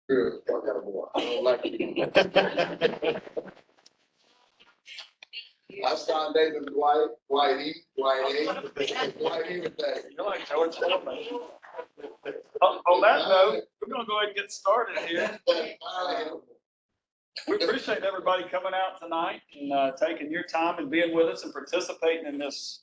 Good. I got more. I don't like it. I saw David Whitey with that. You're like George Foreman. On that note, we're going to go ahead and get started here. We appreciate everybody coming out tonight and taking your time and being with us and participating in this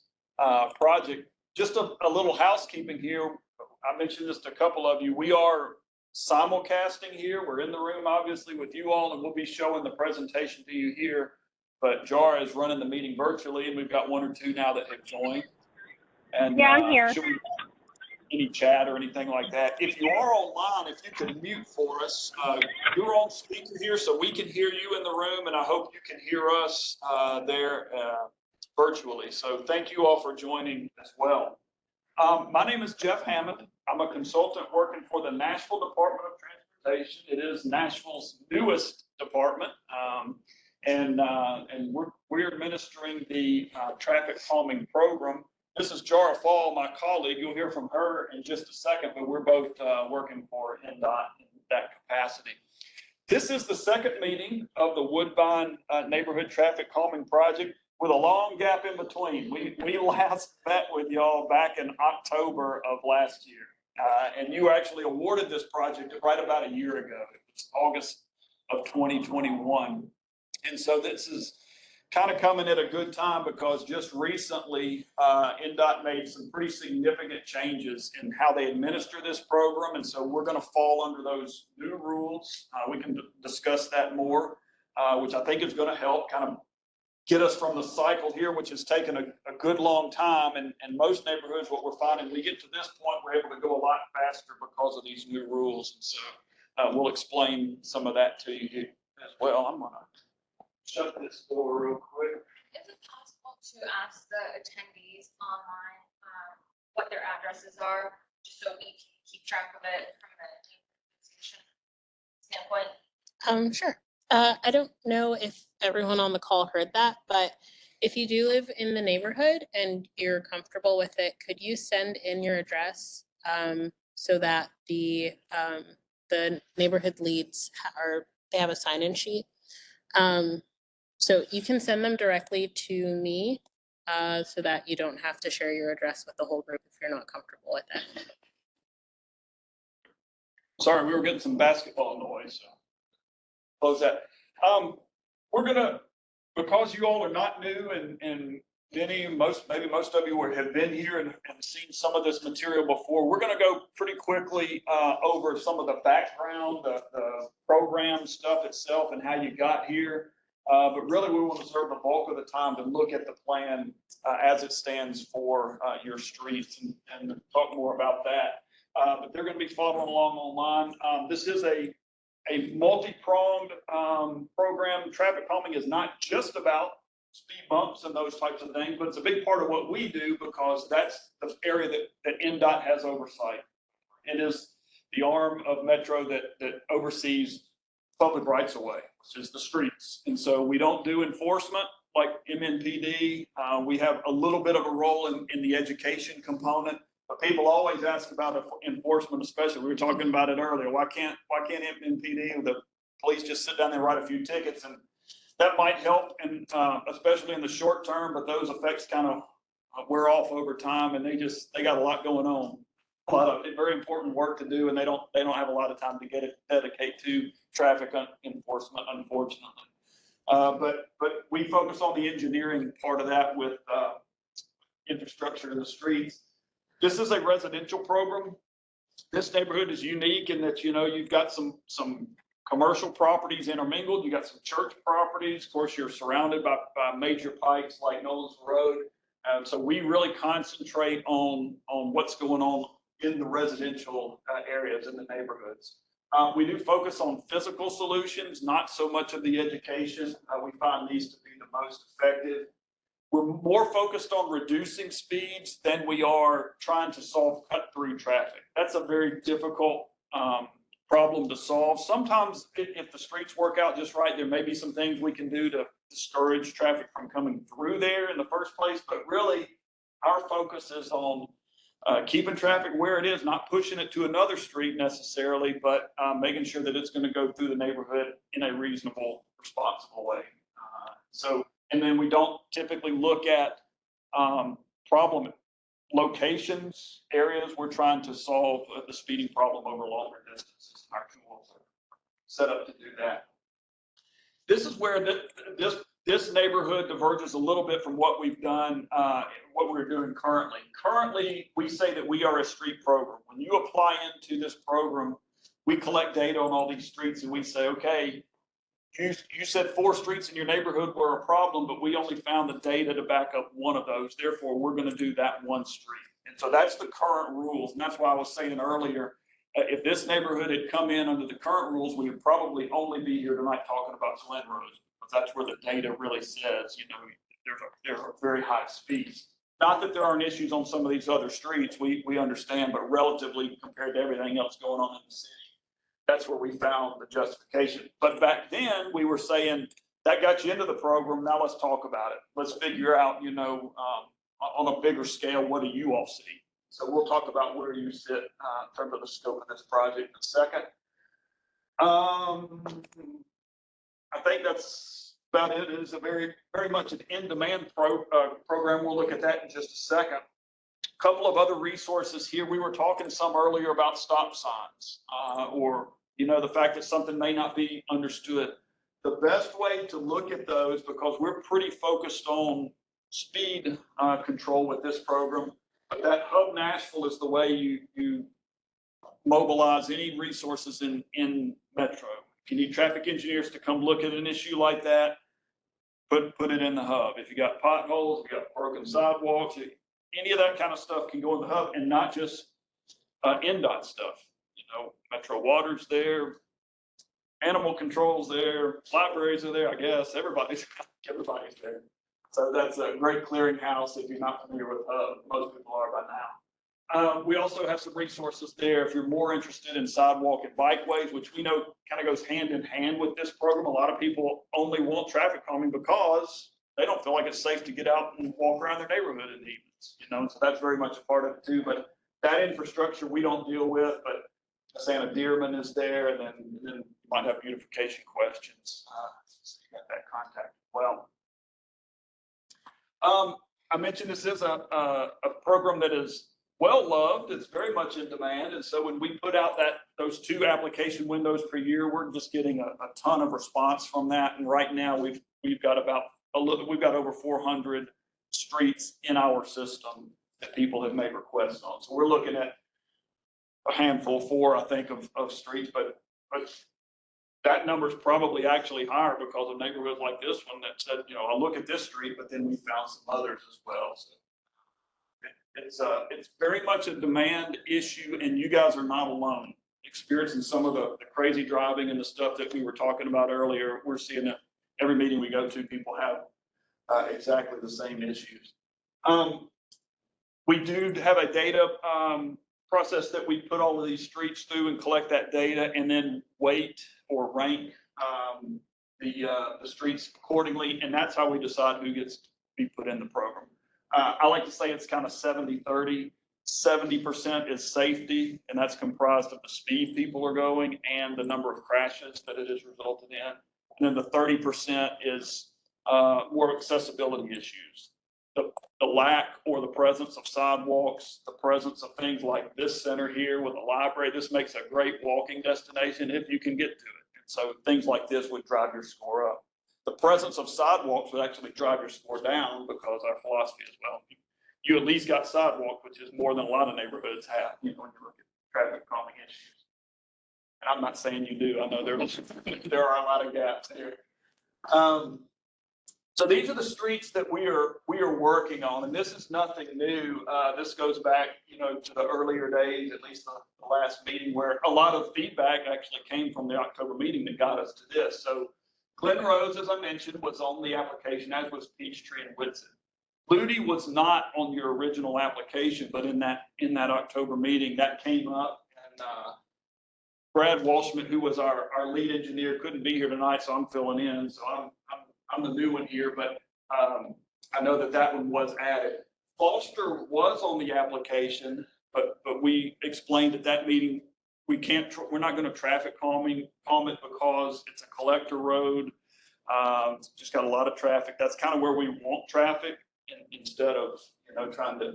project. Just a little housekeeping here. I mentioned just a couple of you. We are simulcasting here. We're in the room, obviously, with you all, and we'll be showing the presentation to you here. But Jara is running the meeting virtually, and we've got one or two now that have joined. And yeah, I'm here. Should we any chat or anything like that? If you are online, if you could mute for us, you're on speaker here, so we can hear you in the room, and I hope you can hear us there virtually. So thank you all for joining as well. My name is Jeff Hammond. I'm a consultant working for the Nashville Department of Transportation. It is Nashville's newest department. And we're administering the traffic calming program. This is Jara Fall, my colleague. You'll hear from her in just a second, but we're both working for NDOT in that capacity. This is the second meeting of the Woodbine Neighborhood Traffic Calming Project with a long gap in between. We last met with y'all back in October of last year. And you actually awarded this project right about a year ago. It was August of 2021. And so this is kind of coming at a good time because just recently NDOT made some pretty significant changes in how they administer this program. And so we're going to fall under those new rules. We can discuss that more, which I think is going to help kind of get us from the cycle here, which has taken a good long time. And most neighborhoods, what we're finding, we get to this point, we're able to go a lot faster because of these new rules. And so we'll explain some of that to you as well. I'm going to shut this door real quick. Is it possible to ask the attendees online what their addresses are, just so we can keep track of it from the organization standpoint? Sure. I don't know if everyone on the call heard that, but if you do live in the neighborhood and you're comfortable with it, could you send in your address so that the neighborhood leads they have a sign-in sheet. So you can send them directly to me so that you don't have to share your address with the whole group if you're not comfortable with it. Sorry, we were getting some basketball noise, so close that. We're gonna, because you all are not new and maybe most of you have been here and seen some of this material before, we're gonna go pretty quickly over some of the background, the program stuff itself and how you got here. But really we want to reserve the bulk of the time to look at the plan as it stands for your streets and talk more about that. But they're going to be following along online. This is a multi-pronged program. Traffic calming is not just about speed bumps and those types of things, but it's a big part of what we do because that's the area that NDOT has oversight. It is the arm of Metro that oversees public rights of way, which is the streets. And so we don't do enforcement like MNPD. We have a little bit of a role in the education component, but people always ask about enforcement, especially. We were talking about it earlier. Why can't MNPD or the police just sit down there and write a few tickets? And that might help, and especially in the short term, but those effects kind of wear off over time, and they got a lot going on. A lot of very important work to do, and they don't have a lot of time to dedicate to traffic enforcement, unfortunately. But we focus on the engineering part of that with infrastructure in the streets. This is a residential program. This neighborhood is unique in that you've got some commercial properties intermingled. You got some church properties. Of course, you're surrounded by major pikes like Nolan's Road. So we really concentrate on what's going on in the residential areas in the neighborhoods. We do focus on physical solutions, not so much of the education. We find these to be the most effective. We're more focused on reducing speeds than we are trying to solve cut-through traffic. That's a very difficult problem to solve. Sometimes if the streets work out just right, there may be some things we can do to discourage traffic from coming through there in the first place, but really our focus is on keeping traffic where it is, not pushing it to another street necessarily, but making sure that it's going to go through the neighborhood in a reasonable, responsible way. And then we don't typically look at problem locations, areas. We're trying to solve the speeding problem over longer distances. Our tools are set up to do that. This is where this neighborhood diverges a little bit from what we've done, what we're doing currently. Currently, we say that we are a street program. When you apply into this program, we collect data on all these streets and we say, okay, you said 4 streets in your neighborhood were a problem, but we only found the data to back up one of those. Therefore, we're going to do that one street. And so that's the current rules. And that's why I was saying earlier, if this neighborhood had come in under the current rules, we would probably only be here tonight talking about Glen Rose, because that's where the data really says, you know, there are very high speeds. Not that there aren't issues on some of these other streets, we understand, but relatively compared to everything else going on in the city, that's where we found the justification. But back then we were saying that got you into the program. Now let's talk about it. Let's figure out, you know, on a bigger scale, what do you all see? So we'll talk about where you sit in terms of the scope of this project in a second. I think that's about it. It is a very much an in-demand program. We'll look at that in just a second. A couple of other resources here. We were talking some earlier about stop signs or, you know, the fact that something may not be understood. The best way to look at those, because we're pretty focused on speed control with this program, but that Hub Nashville is the way you mobilize any resources in Metro. If you need traffic engineers to come look at an issue like that, put it in the Hub. If you got potholes, if you got broken sidewalks, any of that kind of stuff can go in the Hub, and not just NDOT stuff. You know, Metro Water's there, animal control's there, libraries are there, I guess. Everybody's there. So that's a great clearinghouse if you're not familiar with Hub. Most people are by now. We also have some resources there if you're more interested in sidewalk and bikeways, which we know kind of goes hand in hand with this program. A lot of people only want traffic calming because they don't feel like it's safe to get out and walk around their neighborhood in the evenings, you know, and so that's very much a part of it too. But that infrastructure we don't deal with, but Santa Dearman is there, and then you might have beautification questions. So you got that contact as well. I mentioned this is a program that is well loved. It's very much in demand, and so when we put out those 2 application windows per year, we're just getting a ton of response from that. And right now we've got we've got over 400 streets in our system that people have made requests on. So we're looking at a handful, 4, I think, of streets, but that number is probably actually higher because of neighborhoods like this one that said, you know, I'll look at this street, but then we found some others as well. So it's very much a demand issue, and you guys are not alone. Experiencing some of the crazy driving and the stuff that we were talking about earlier, we're seeing it every meeting we go to. People have exactly the same issues. We do have a data process that we put all of these streets through and collect that data, and then weight or rank the streets accordingly, and that's how we decide who gets to be put in the program. I like to say it's kind of 70-30. 70% is safety, and that's comprised of the speed people are going and the number of crashes that it has resulted in. And then the 30% is more accessibility issues. The lack or the presence of sidewalks, the presence of things like this center here with a library. This makes a great walking destination if you can get to it. And so things like this would drive your score up. The presence of sidewalks would actually drive your score down, because our philosophy is, well, you at least got sidewalk, which is more than a lot of neighborhoods have, you know, when you look at traffic calming issues. And I'm not saying you do. I know there are a lot of gaps here. So these are the streets that we are working on, and this is nothing new. This goes back, you know, to the earlier days, at least the last meeting, where a lot of feedback actually came from the October meeting that got us to this. So Glen Rose, as I mentioned, was on the application, as was Peachtree and Woodson. Flutie was not on your original application, but in that October meeting, that came up, and Brad Walshman, who was our lead engineer, couldn't be here tonight, so I'm filling in. So I'm the new one here, but I know that one was added. Foster was on the application, but we explained at that meeting, we can't, we're not gonna traffic calm it because it's a collector road. It's just got a lot of traffic. That's kind of where we want traffic instead of, you know,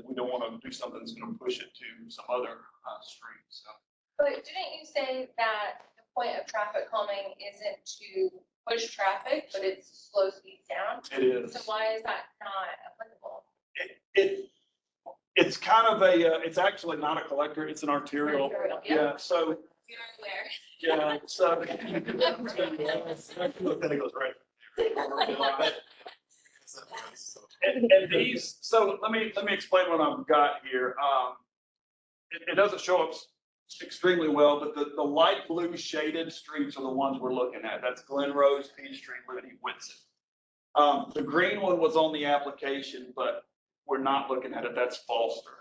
we don't want to do something that's gonna push it to some other street, so. But didn't you say that the point of traffic calming isn't to push traffic, but it's to slow speeds down? It is. So why is that not applicable? It's kind of it's actually not a collector, it's an arterial. Arterial, yeah. Yeah, so, You're aware. yeah, so. And these, so let me explain what I've got here. It doesn't show up extremely well, but the light blue shaded streets are the ones we're looking at. That's Glen Rose, Peachtree, Liberty, Whitson. The green one was on the application, but we're not looking at it. That's Foster.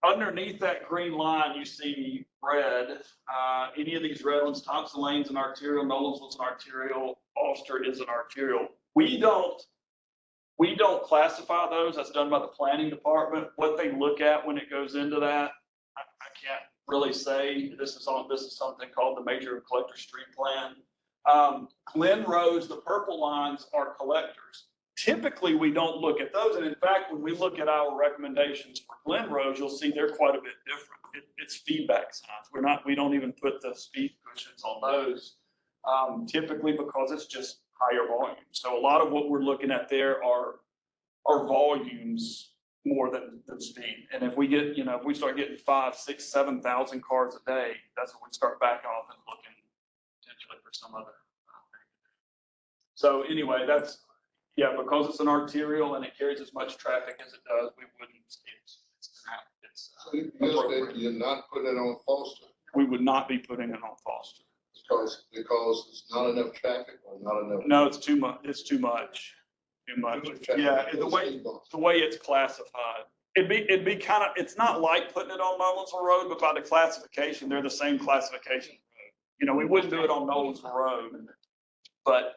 Underneath that green line, you see red. Any of these red ones, Thompson Lane's an arterial, Nolan's was an arterial, Foster is an arterial. We don't classify those. That's done by the planning department. What they look at when it goes into that, I can't really say. This is something called the Major Collector Street Plan. Glen Rose, the purple lines are collectors. Typically, we don't look at those. And in fact, when we look at our recommendations for Glen Rose, you'll see they're quite a bit different. It's feedback signs. We don't even put the speed cushions on those, typically because it's just higher volume. So a lot of what we're looking at there are volumes more than speed. And if we get, you know, if we start getting 5, 6, 7,000 cars a day, that's when we start backing off and looking potentially for some other. So anyway, that's, yeah, because it's an arterial and it carries as much traffic as it does, we wouldn't, So you said you're not putting it on Foster we would not be putting it on Foster. because it's not enough traffic or not enough. No, it's too much. It's too much. Too much. Yeah, the way it's classified. It'd be kind of, it's not like putting it on Nolensville Road, but by the classification, they're the same classification. You know, we wouldn't do it on Nolensville Road, but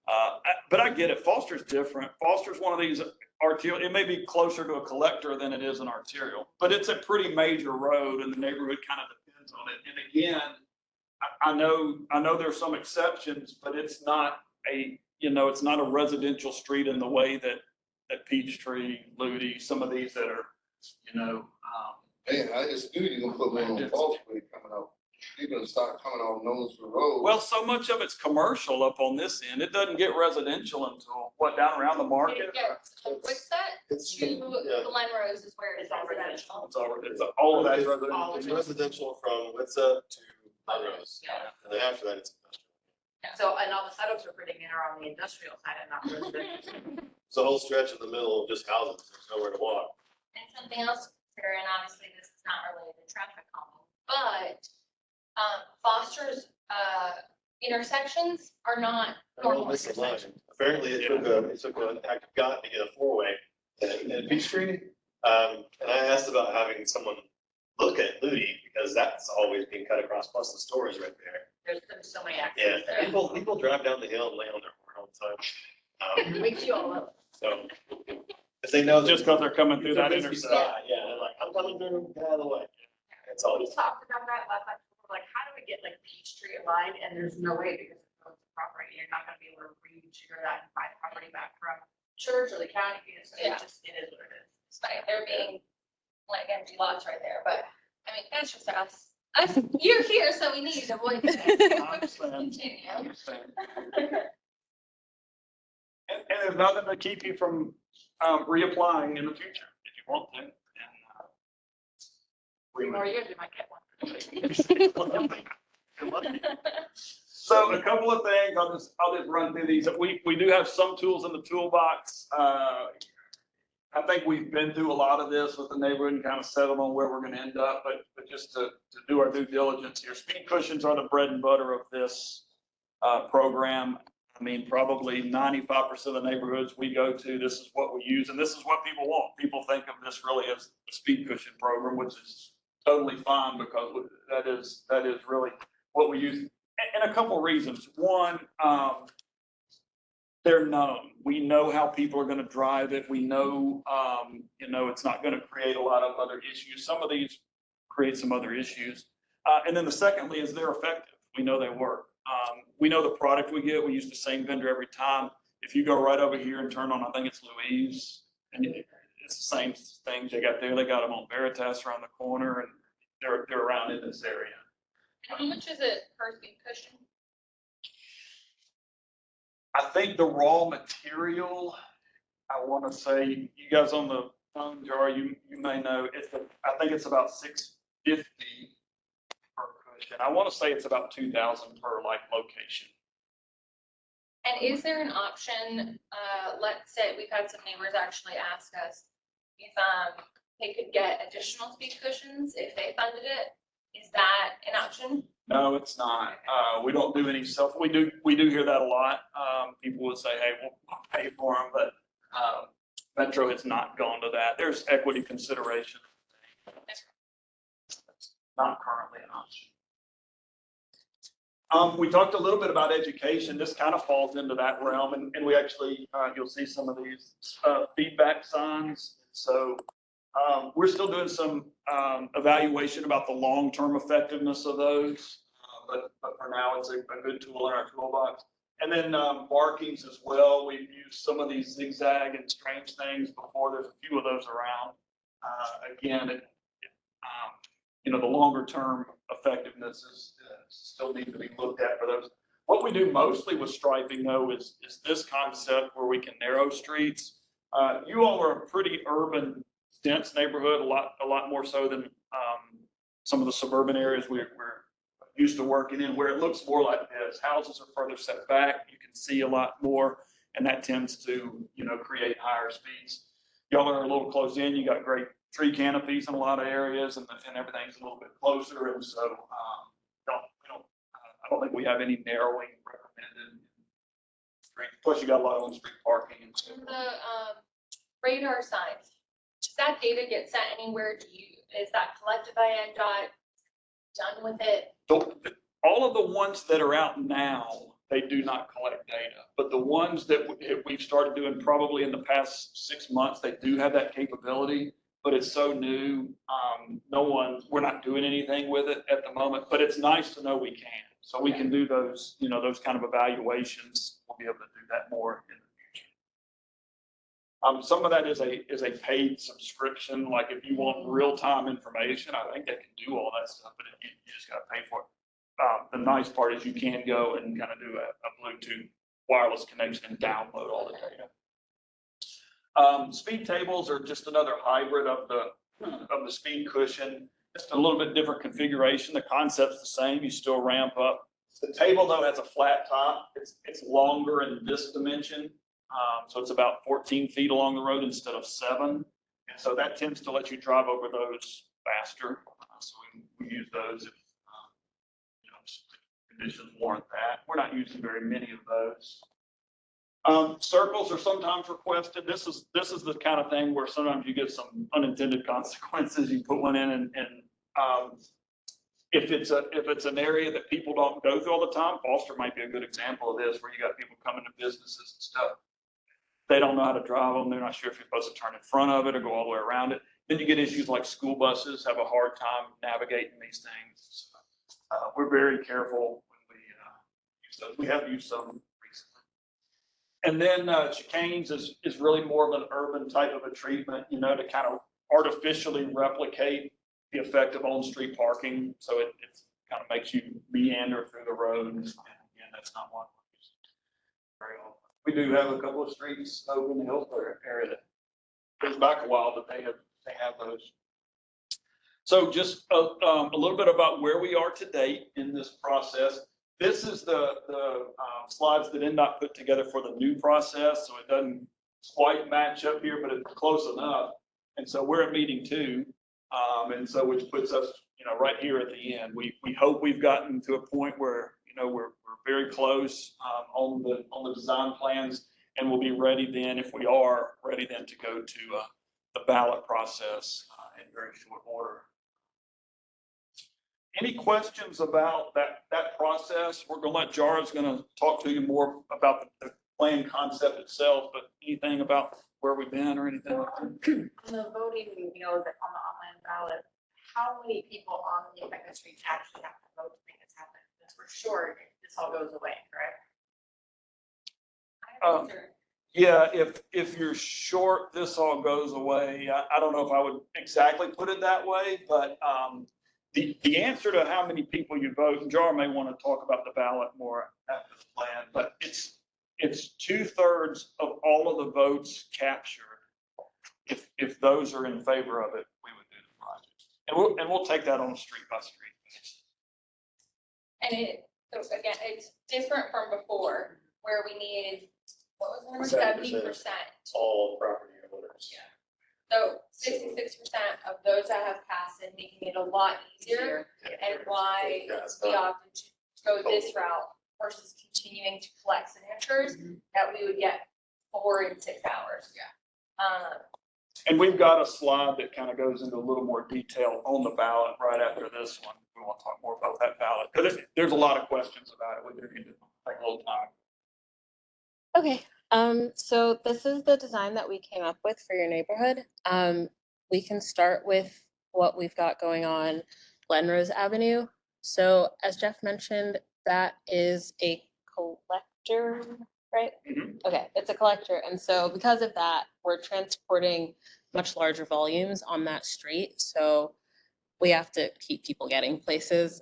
I get it. Foster's different. Foster's one of these arterial. It may be closer to a collector than it is an arterial, but it's a pretty major road, and the neighborhood kind of depends on it. And again, I know there's some exceptions, but it's not a, you know, it's not a residential street in the way that Peachtree, Ludi, some of these that are, you know. Man, I just knew you were gonna put one on Foster coming out. You're gonna start coming off Nolensville Road. Well, so much of it's commercial up on this end. It doesn't get residential until down around the market. What's that? To Glen Rose is where it's residential. It's all of that is It's residential. residential from Witsa to Glen Rose. Yeah. And then after that, it's industrial. So, and all the setups we're putting in are on the industrial side and not residential. It's a whole stretch in the middle of just houses. There's nowhere to walk. And something else to consider, and obviously this is not related to traffic calming, but Foster's intersections are not normal It's a line. intersections. Apparently, it took an act of God to get a four-way in Peachtree. And I asked about having someone look at Ludi because that's always being cut across, plus the stores right there. There's so many Yeah, accidents there. people drive down the hill and lay on their horn all the time. It wakes you all up. So if they know Just because they're coming through that busy intersection. spot, yeah, they're like, I'm coming through, get out of the way. That's all. We talked about that last time, we're like, how do we get like Peachtree aligned? And there's no way because it's a property, you're not gonna be able to rejigger that and buy the property back from church or the county. So Yeah. it is what it is. It's like they're being like empty lots right there, but I mean, that's just us. You're here, so we need to avoid that. I understand. Continue. I understand. And there's nothing to keep you from reapplying in the future if you want to. And, 3 more years, we might get one. So a couple of things, I'll just run through these. We do have some tools in the toolbox. I think we've been through a lot of this with the neighborhood and kind of settled on where we're going to end up, but just to do our due diligence here. Speed cushions are the bread and butter of this program. I mean, probably 95% of the neighborhoods we go to, this is what we use, and this is what people want. People think of this really as a speed cushion program, which is totally fine because that is really what we use. And a couple of reasons. One, they're known. We know how people are gonna drive it. We know, it's not gonna create a lot of other issues. Some of these create some other issues. And then the secondly is they're effective. We know they work. We know the product we get. We use the same vendor every time. If you go right over here and turn on, I think it's Louise, and it's the same things they got there. They got them on Veritas around the corner, and they're around in this area. And how much is it per speed cushion? I think the raw material, I want to say, you guys on the phone, Jar, you may know, I think it's about $650 per cushion. I want to say it's about $2,000 per like location. And is there an option, let's say, we've had some neighbors actually ask us if, they could get additional speed cushions if they funded it? Is that an option? No, it's not. We don't do any self, we do hear that a lot. People would say, hey, we'll pay for them, but, Metro has not gone to that. There's equity consideration. That's not currently an option. We talked a little bit about education. This kind of falls into that realm, and we actually, you'll see some of these, feedback signs. So, we're still doing some, evaluation about the long-term effectiveness of those. But for now, it's a good tool in our toolbox. And then markings as well. We've used some of these zigzag and strange things before. There's a few of those around. Again, the longer term effectiveness is still need to be looked at for those. What we do mostly with striping though is this concept where we can narrow streets. You all are a pretty urban, dense neighborhood, a lot more so than some of the suburban areas we're used to working in, where it looks more like this. Houses are further set back. You can see a lot more, and that tends to, create higher speeds. Y'all are a little close in. You got great tree canopies in a lot of areas, and everything's a little bit closer. And so, I don't think we have any narrowing recommended. Plus, you got a lot of on-street parking and stuff. The radar signs, does that data get sent anywhere? Is that collected by NDOT? Done with it? All of the ones that are out now, they do not collect data, but the ones that we've started doing probably in the past 6 months, they do have that capability, but it's so new. We're not doing anything with it at the moment, but it's nice to know we can. So we can do those, those kind of evaluations. We'll be able to do that more in the future. Some of that is a paid subscription. Like if you want real-time information, I think they can do all that stuff, but you just gotta pay for it. The nice part is you can go and kind of do a Bluetooth wireless connection and download all the data. Speed tables are just another hybrid of the speed cushion. Just a little bit different configuration. The concept's the same. You still ramp up. The table though has a flat top. It's longer in this dimension. So it's about 14 feet along the road instead of 7. And so that tends to let you drive over those faster. So we use those if, conditions warrant that. We're not using very many of those. Circles are sometimes requested. This is the kind of thing where sometimes you get some unintended consequences. You put one in and if it's an area that people don't go through all the time, Foster might be a good example of this, where you got people coming to businesses and stuff. They don't know how to drive them. They're not sure if you're supposed to turn in front of it or go all the way around it. Then you get issues like school buses have a hard time navigating these things. We're very careful when we use those. We have used some recently. And then chicanes is really more of an urban type of a treatment, to kind of artificially replicate the effect of on-street parking. So it kind of makes you meander through the road. And again, that's not what we use very often. We do have a couple of streets over in the Hillsborough area that goes back a while, but they have those. So just a little bit about where we are to date in this process. This is the slides that NDOT put together for the new process. So it doesn't quite match up here, but it's close enough. And so we're at meeting 2. And so which puts us, right here at the end. We hope we've gotten to a point where, we're very close on the design plans, and we'll be ready then, if we are ready then, to go to the ballot process in very short order. Any questions about that process? We're gonna let Jara's gonna talk to you more about the plan concept itself, but anything about where we've been or anything? On the voting, that on the online ballot, how many people on the affected streets actually have to vote to make this happen? Because for sure, this all goes away, correct? Um, Yeah, if you're short, this all goes away. I don't know if I would exactly put it that way, but the answer to how many people you vote, and Jar may want to talk about the ballot more after the plan, but it's 2/3 of all of the votes captured. If those are in favor of it, we would do the project. And we'll take that on a street by street basis. And so again, it's different from before, where we needed, what was the number, 70%. All property owners. So 66% of those that have passed it, making it a lot easier, and why we opted to go this route versus continuing to collect signatures that we would get 4 in 6 hours. And we've got a slide that kind of goes into a little more detail on the ballot right after this one. We want to talk more about that ballot, because there's a lot of questions about it. We do need to take a little time. Okay, so this is the design that we came up with for your neighborhood. We can start with what we've got going on Glenrose Avenue. So as Jeff mentioned, that is a collector, right? Mhm. Okay, it's a collector. And so because of that, we're transporting much larger volumes on that street. So we have to keep people getting places.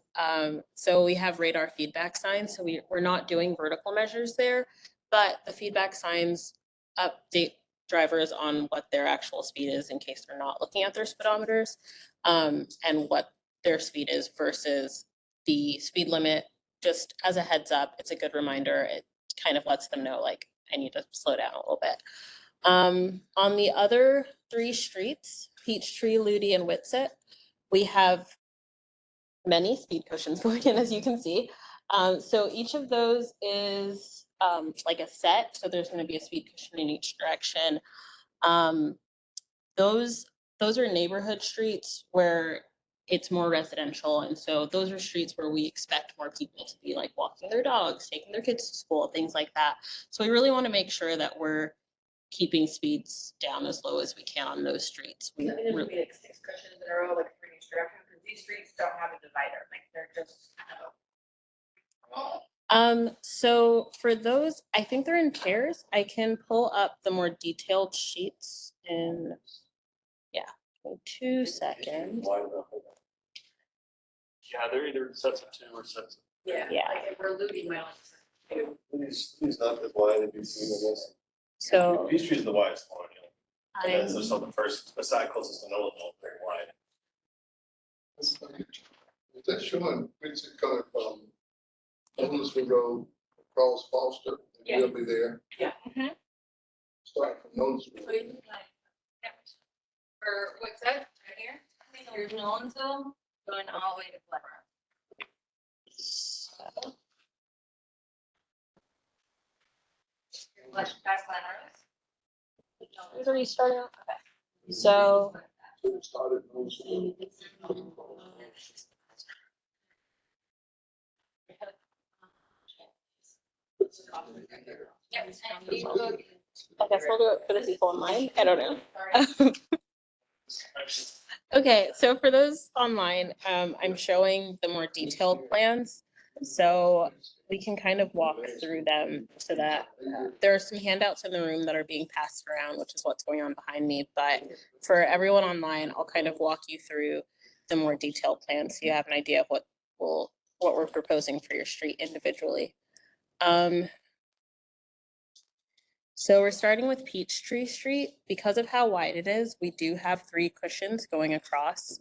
So we have radar feedback signs. So we're not doing vertical measures there, but the feedback signs update drivers on what their actual speed is in case they're not looking at their speedometers, and what their speed is versus the speed limit. Just as a heads up, it's a good reminder. It kind of lets them know, like, I need to slow down a little bit. On the other 3 streets, Peachtree, Ludi, and Whitsett, we have many speed cushions going in, as you can see. So each of those is like a set. So there's going to be a speed cushion in each direction. Those are neighborhood streets where it's more residential. And so those are streets where we expect more people to be like walking their dogs, taking their kids to school, things like that. So we really want to make sure that we're keeping speeds down as low as we can on those streets. I mean, there would be like 6 cushions in a row, like for each direction, because these streets don't have a divider, like they're just kind of. So for those, I think they're in pairs. I can pull up the more detailed sheets in, yeah, 2 seconds. Yeah, they're either sets of 2 or sets of. Yeah. Yeah. Like if we're looting my own. These not as wide as you see, I guess. So Peachtree is the widest one, and then I'm, there's the first, the side closest to Multimodal, very wide. Is that showing Quincy coming from Ellisville Road across Foster? Yeah. We'll be there. Yeah. Mhm. Start from Ellisville. So you can for what's that, right here? Here's Nolensville, going all the way to Glenrose. That's Glenrose. it's already starting out. Okay. So Started in Ellisville. Yep, and you look. I guess we'll do it for the people online. I don't know. Okay, so for those online, I'm showing the more detailed plans. So we can kind of walk through them so that there are some handouts in the room that are being passed around, which is what's going on behind me. But for everyone online, I'll kind of walk you through the more detailed plans so you have an idea of what we're proposing for your street individually. So we're starting with Peachtree Street. Because of how wide it is, we do have 3 cushions going across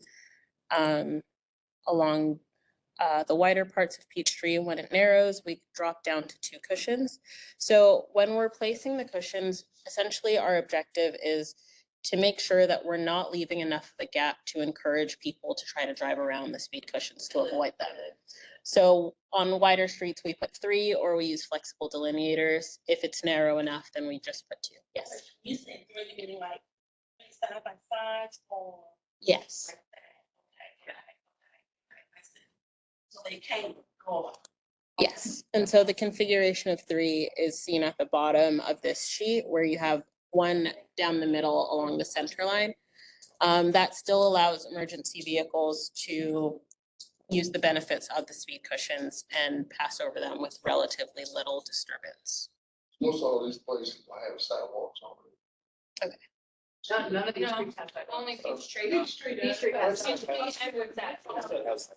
along the wider parts of Peachtree. And when it narrows, we drop down to 2 cushions. So when we're placing the cushions, essentially our objective is to make sure that we're not leaving enough of a gap to encourage people to try to drive around the speed cushions to avoid them. So on wider streets, we put 3 or we use flexible delineators. If it's narrow enough, then we just put 2. Yes. You said 3 meaning like side by side or? Yes. Okay. So they can't go Yes, and so the configuration of 3 is seen at the bottom of this sheet where you have one down the middle along the center line. That still allows emergency vehicles to use the benefits of the speed cushions and pass over them with relatively little disturbance. Most all these places I have sidewalks on it. None of these No, streets have sidewalks. Only Peachtree. Peachtree has Peachtree sidewalks. and Woodside. Sidewalks.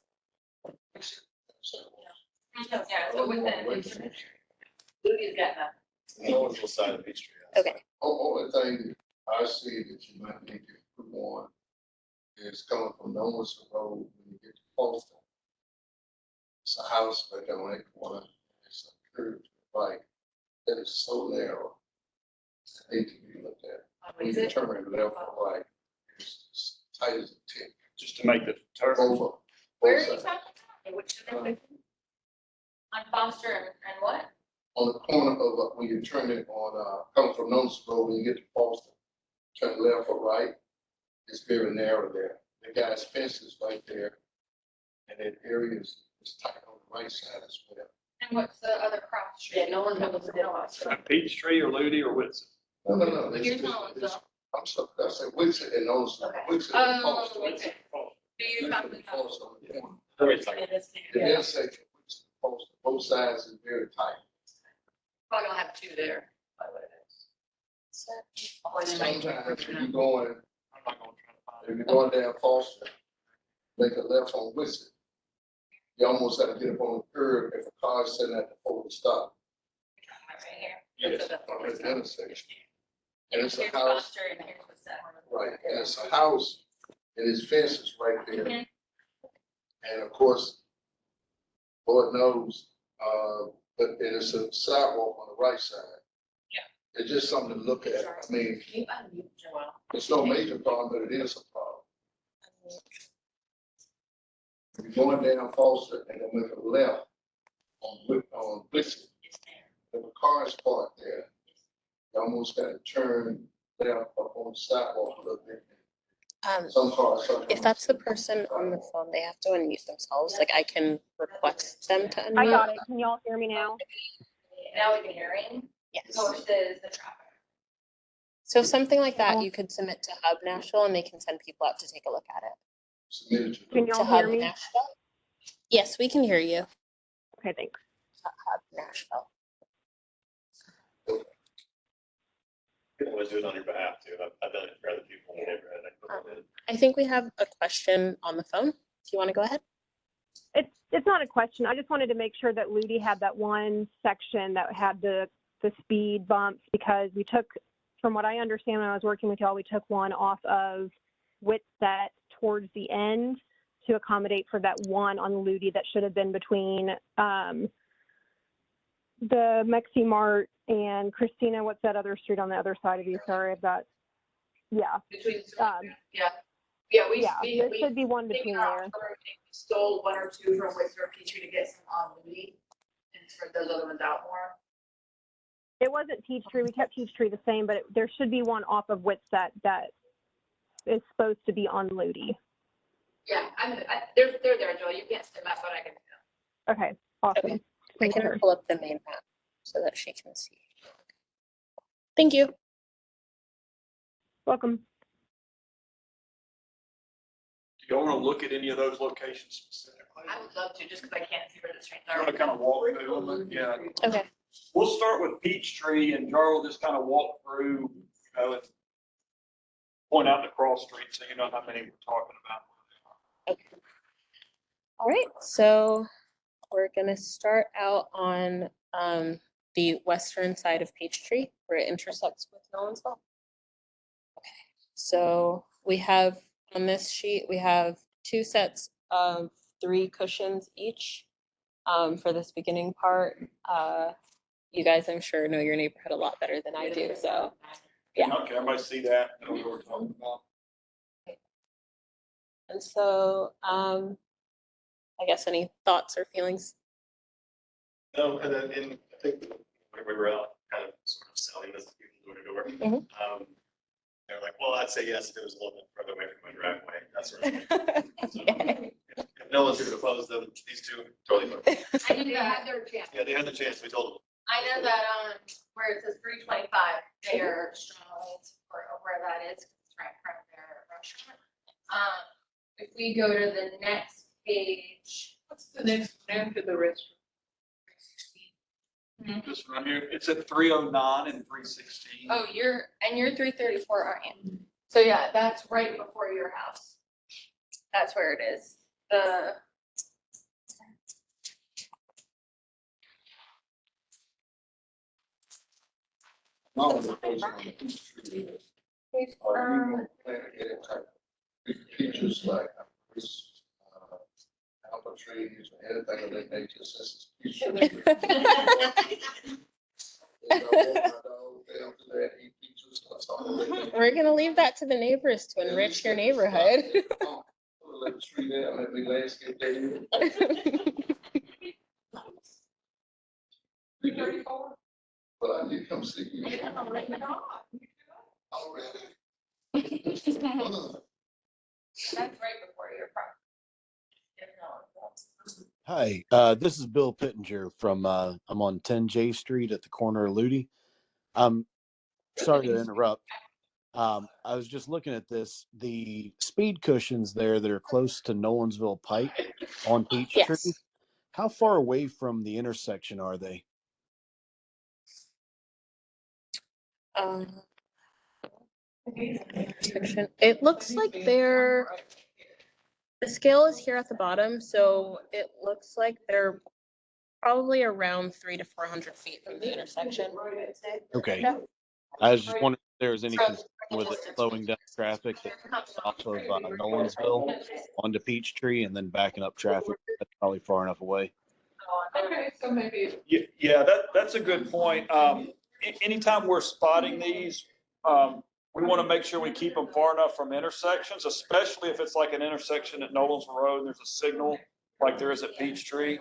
Yeah, so within. Luby's got that. Northwest side of Peachtree. Okay. Only thing I see that you might need to improve on is coming from Nolan's Road when you get to Postal. It's a house right there on that corner. It's a curve to the right. That is so narrow. It needs to be looked at. When you turn left or right, it's as tight as a tick. Just to make the turn. Over. Where are both you sides. talking? Which, on Foster and what? On the corner of, when you turn it on, coming from Nolan's Road, when you get to Postal, turn left or right, it's very narrow there. The guy's fence is right there. And that area is tight on the right side as well. And what's the other cross street? Yeah, no one knows the house. Peachtree or Ludi or Whitson? No. Here's Nolan's though. I'm sorry, I said Wixon and Nolan's, Okay. Wixon and Oh, Postal. okay. Do you talking about? Postal on the corner. The Yeah. intersection, Wixon and Postal, both sides is very tight. Probably gonna have 2 there. By the way. Sometimes if you're going, I'm not gonna try to find if you're going down Foster, make a left on Wixon. You almost have to get up on the curb if a car is sitting at the full stop Right here. Yes. on the intersection. And it's a Here's house, Foster and here's Woodside. right, and it's a house, and his fence is right there. Mhm. And of course, Lord knows, but it is a sidewalk on the right side. Yeah. It's just something to look at. I mean, Can you unmute Joelle? it's no major problem, but it is a problem. If you're going down Foster and then make a left on Blissett, if a car is parked there, you almost gotta turn left up on the sidewalk a little bit. Some cars. If that's the person on the phone, they have to unmute themselves. Like I can request them to I unmute. got it. Can y'all hear me now? Now we can hear him Yes. versus the traffic. So something like that, you could submit to Hub Nashville and they can send people out to take a look at it. Submitted to. Can To y'all Hub hear me? Nashville? Yes, we can hear you. Okay, thanks. Hub Nashville. You can always do it on your behalf too. I've done it for other people in the neighborhood. I quickly did. I think we have a question on the phone. If you want to go ahead. It's not a question. I just wanted to make sure that Ludi had that one section that had the speed bumps, because we took, from what I understand when I was working with y'all, we took one off of Whitset towards the end to accommodate for that one on Ludi that should have been between the Mexi Mart and Christina. What's that other street on the other side of you? Sorry, I've got, yeah. Between, Yeah, there should be one between there. We stole 1 or 2 from Whistler Peachtree to get some on Luby and spread those other ones out more. It wasn't Peachtree. We kept Peachtree the same, but there should be one off of Whitset that is supposed to be on Ludi. Yeah, they're there, Joel. You can't send that, but I can. Okay, awesome. I Thank can you. pull up the main map so that she can see. Thank you. Welcome. Do y'all want to look at any of those locations specifically? I would love to, just because I can't see where the streets You are. want to kind of walk through them? Yeah. Okay. We'll start with Peachtree and Jar will just kind of walk through, you know, and point out the cross streets so you know how many we're talking about. Okay. All right. So we're going to start out on the western side of Peachtree where it intersects with Nolensville. Okay. So we have on this sheet, we have 2 sets of 3 cushions each for this beginning part. You guys, I'm sure, know your neighborhood a lot better than I do. So yeah. Okay, everybody see that? Know what we're talking about? And so I guess any thoughts or feelings? No, and then I think when we were out kind of sort of selling this to people door to door, Mhm. they're like, well, I'd say yes if it was a little bit further away from my driveway, that sort of thing. So, Okay. If no one's here to oppose them, these two totally fine. I know They that, had their chance. Yeah, they had the chance, we told them. I know that, where it says 325, they are strongly support of where that is, 'cause it's right in front of their restaurant. If we go to the next page. What's the next one after the restaurant? This one here, it's at 309 and 316. Oh, you're 334, aren't you? So yeah, that's right before your house. That's where it is. The. No, it's supposed to be Peachtree. Or you plan to get it type of features like, apple trees or anything of that nature, since it's Peachtree. They don't want my dog, they don't do that, eat peaches, that's all they do. We're gonna leave that to the neighbors to enrich your neighborhood. Put a little tree there, let me landscape there. 334? But I did come see you. Already. That's right before your property. Hi, this is Bill Pittenger from, I'm on 10J Street at the corner of Ludi. Sorry to interrupt. I was just looking at this, the speed cushions there that are close to Nolansville Pike on Peachtree. Yes. How far away from the intersection are they? Section. It looks like the scale is here at the bottom, so it looks like they're probably around 300 to 400 feet from the intersection. Okay. Yeah. I was just wondering if there was any From- concern with it slowing down traffic that off of Nolansville onto Peachtree and then backing up traffic. That's probably far enough away. Okay, so maybe. Yeah, that's a good point. Anytime we're spotting these, we want to make sure we keep them far enough from intersections, especially if it's like an intersection at Nolansville Road and there's a signal like there is at Peachtree.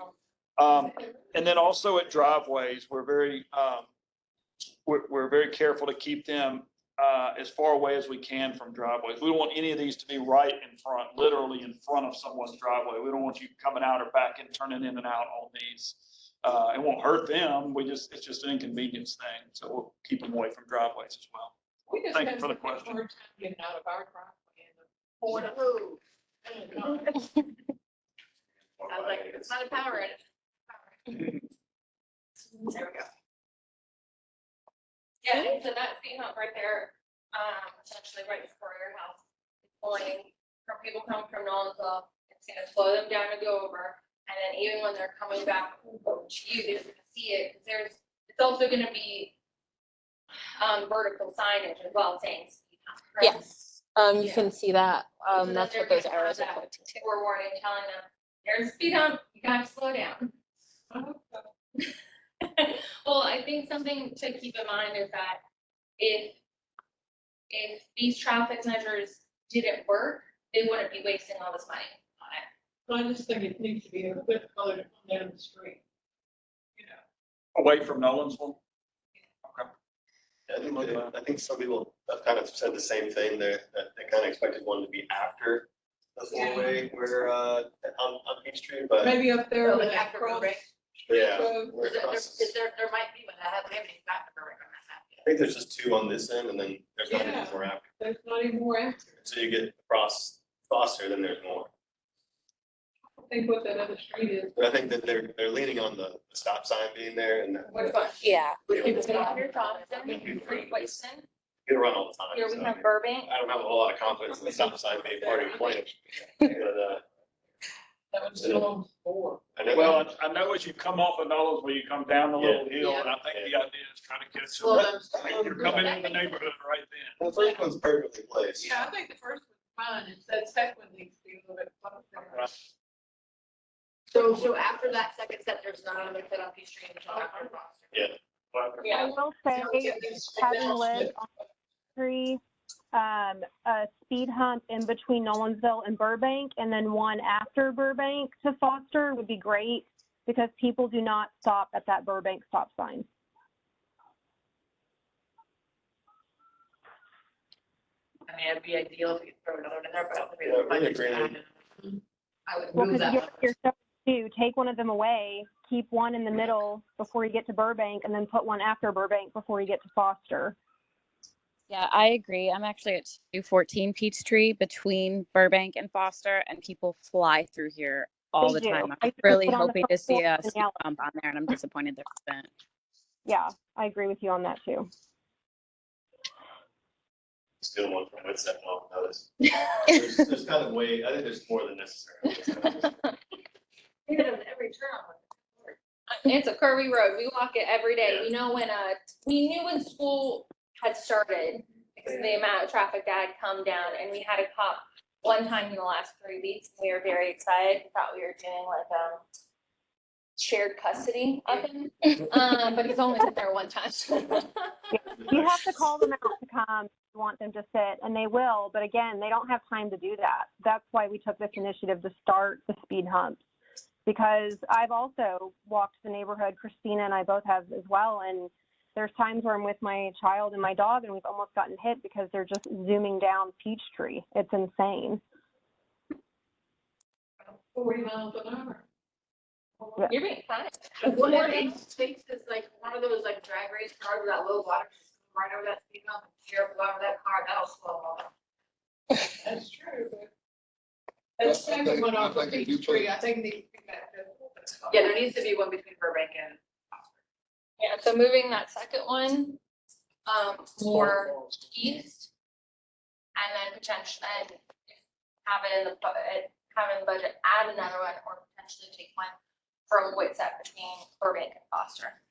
And then also at driveways, we're very careful to keep them as far away as we can from driveways. We don't want any of these to be right in front, literally in front of someone's driveway. We don't want you coming out or back and turning in and out on these. It won't hurt them. It's just an inconvenience thing. So we'll keep them away from driveways as well. We just Thank you had for the such a hard question. time getting out of our driveway and pulling a move. I was like, it's not a power edit. There we go. Yeah, and so that speed hump right there, essentially right before your house, pulling from people coming from Nolensville, it's gonna slow them down to go over. And then even when they're coming back to you, they're gonna see it, because it's also gonna be vertical signage as well, saying speed hump. right? Yes, you can see that. So then That's they're what those gonna have arrows are that pointing to. forewarning, telling them, there's a speed hump, you gotta slow down. Well, I think something to keep in mind is that if these traffic measures didn't work, they wouldn't be wasting all this money on it. But I just think it needs to be a bit color to come down the street. You know, Away from Nolansville? I think some people have kind of said the same thing there, that they kind of expected one to be after the four-way where, on Peachtree, but maybe up there. Oh, with like that after cross- Burbank? yeah. road. where it crosses. There might be one, I haven't gotten to Burbank on that map I think there's just two on this end and then there's not Yeah. any more after. There's not even more after. So you get across Foster, then there's more. I think what that other street is. But I think that they're leaning on the stop sign being there and Which one? Yeah. It's Andrew Thompson, Wakeson. get around all the time. Here we so have Burbank. I don't have a whole lot of confidence in the stop sign being part of your plan. But, That one's still on 4. I know. Well, I know as you come off of Nolansville, you come down the little hill, and I think the idea is trying to catch them. Well, You're coming into the neighborhood right then. The first one's perfectly placed. Yeah, I think the first one's fine. It's that second one needs to be a little bit closer. So after that second set, there's not another set on Peachtree until after Foster. Yeah. I will say, having lived on Peachtree, a speed hump in between Nolansville and Burbank, and then one after Burbank to Foster would be great, because people do not stop at that Burbank stop sign. I mean, it'd be ideal if you could throw another one in there, but I don't think Yeah, really we have the budget to agree. add it. I would Well, move because that one. you're supposed to take one of them away, keep one in the middle before you get to Burbank, and then put one after Burbank before you get to Foster. Yeah, I agree. I'm actually at 214 Peachtree between Burbank and Foster, and people fly through here all They the do. time. I I'm see really it on the hoping front to see porch a and speed yellow. bump on there, and I'm disappointed there isn't. Yeah, I agree with you on that too. Still one from Woodside, no, notice. There's kind of way, I think there's more than necessary. You hit them every turn. It's a curvy road. We walk it every day. We know when, we knew when school had started because of the amount of traffic that had come down, and we had a cop one time in the last 3 weeks. We were very excited. We thought we were doing like, shared custody of him. But he's only been there one time. You have to call them out to come. If you want them to sit, and they will. But again, they don't have time to do that. That's why we took this initiative to start the speed humps. Because I've also walked the neighborhood. Christina and I both have as well. And there's times where I'm with my child and my dog, and we've almost gotten hit because they're just zooming down Peachtree. It's insane. 40 miles an hour. Yeah. You're being kind. One of these states is like one of those like drag race cars with that low water, just right over that speed hump, and tear up the bottom of that car, that'll slow them all down. That's true. I think- One I off of think if you Peachtree, put- I think they. Yeah, there needs to be one between Burbank and. Yeah, so moving that second one, more east. And then potentially, and have it in the, have it in the budget, add another one, or potentially take one from Woodside between Burbank and Foster.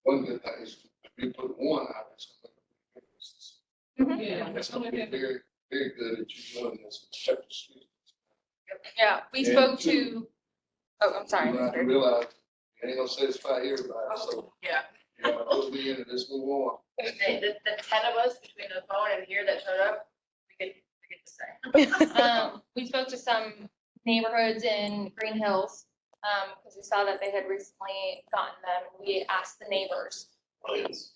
One good thing is if you put one out, it's gonna make a big difference. Yeah. That's gonna be very, very good that you're doing this. Chapter Street. Yeah, we Yeah. spoke to, oh, I'm sorry. You have to realize, you ain't gonna satisfy everybody, so Yeah. you gotta put me in and just move on. The 10 of us between the phone and here that showed up, we get to say. We spoke to some neighborhoods in Green Hills, because we saw that they had recently gotten them. We asked the neighbors, Brilliance,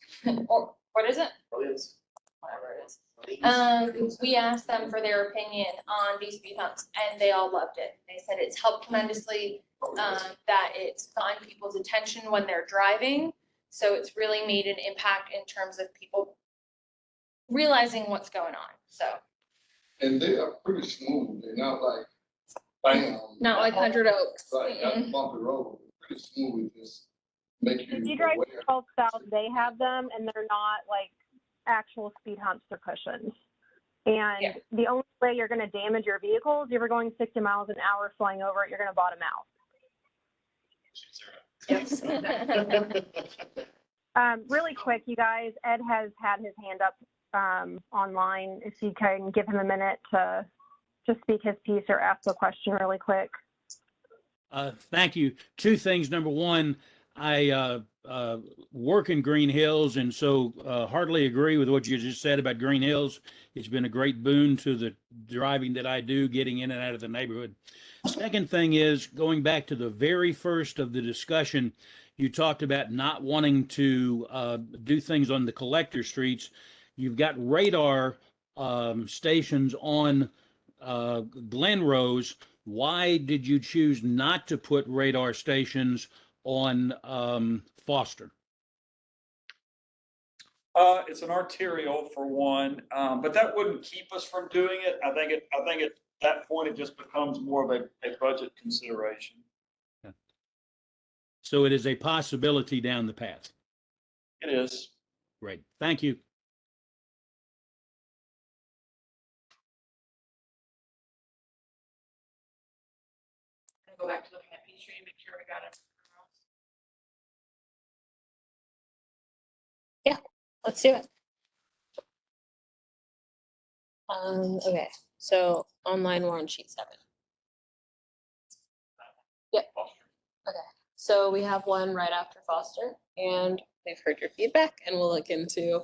or what is it? brilliance. Whatever it is. We asked them for their opinion on these speed humps, and they all loved it. They said it's helped tremendously, that it's gotten people's attention when they're driving. So it's really made an impact in terms of people realizing what's going on, so. And they are pretty smooth, they're not like, bam. Not like 100 Oaks. Like, not a bumpy road, pretty smooth, just make you If you drive aware. 12 south, they have them, and they're not like actual speed humps or cushions. And Yeah. the only way you're going to damage your vehicle is if you're going 60 miles an hour flying over it, you're going to bottom out. Yes. Really quick, you guys, Ed has had his hand up online. If you can give him a minute to just speak his piece or ask a question really quick. Thank you. Two things. Number one, I work in Green Hills, and so hardly agree with what you just said about Green Hills. It's been a great boon to the driving that I do, getting in and out of the neighborhood. Second thing is, going back to the very first of the discussion, you talked about not wanting to do things on the collector streets. You've got radar stations on Glen Rose. Why did you choose not to put radar stations on Foster? It's an arterial for one, but that wouldn't keep us from doing it. I think at that point, it just becomes more of a budget consideration. So it is a possibility down the path. It is. Great. Thank you. Go back to looking at Peachtree and make sure we got it. Let's do it. Okay, so online we're on sheet 7. Yep. Okay, so we have one right after Foster, and they've heard your feedback, and we'll look into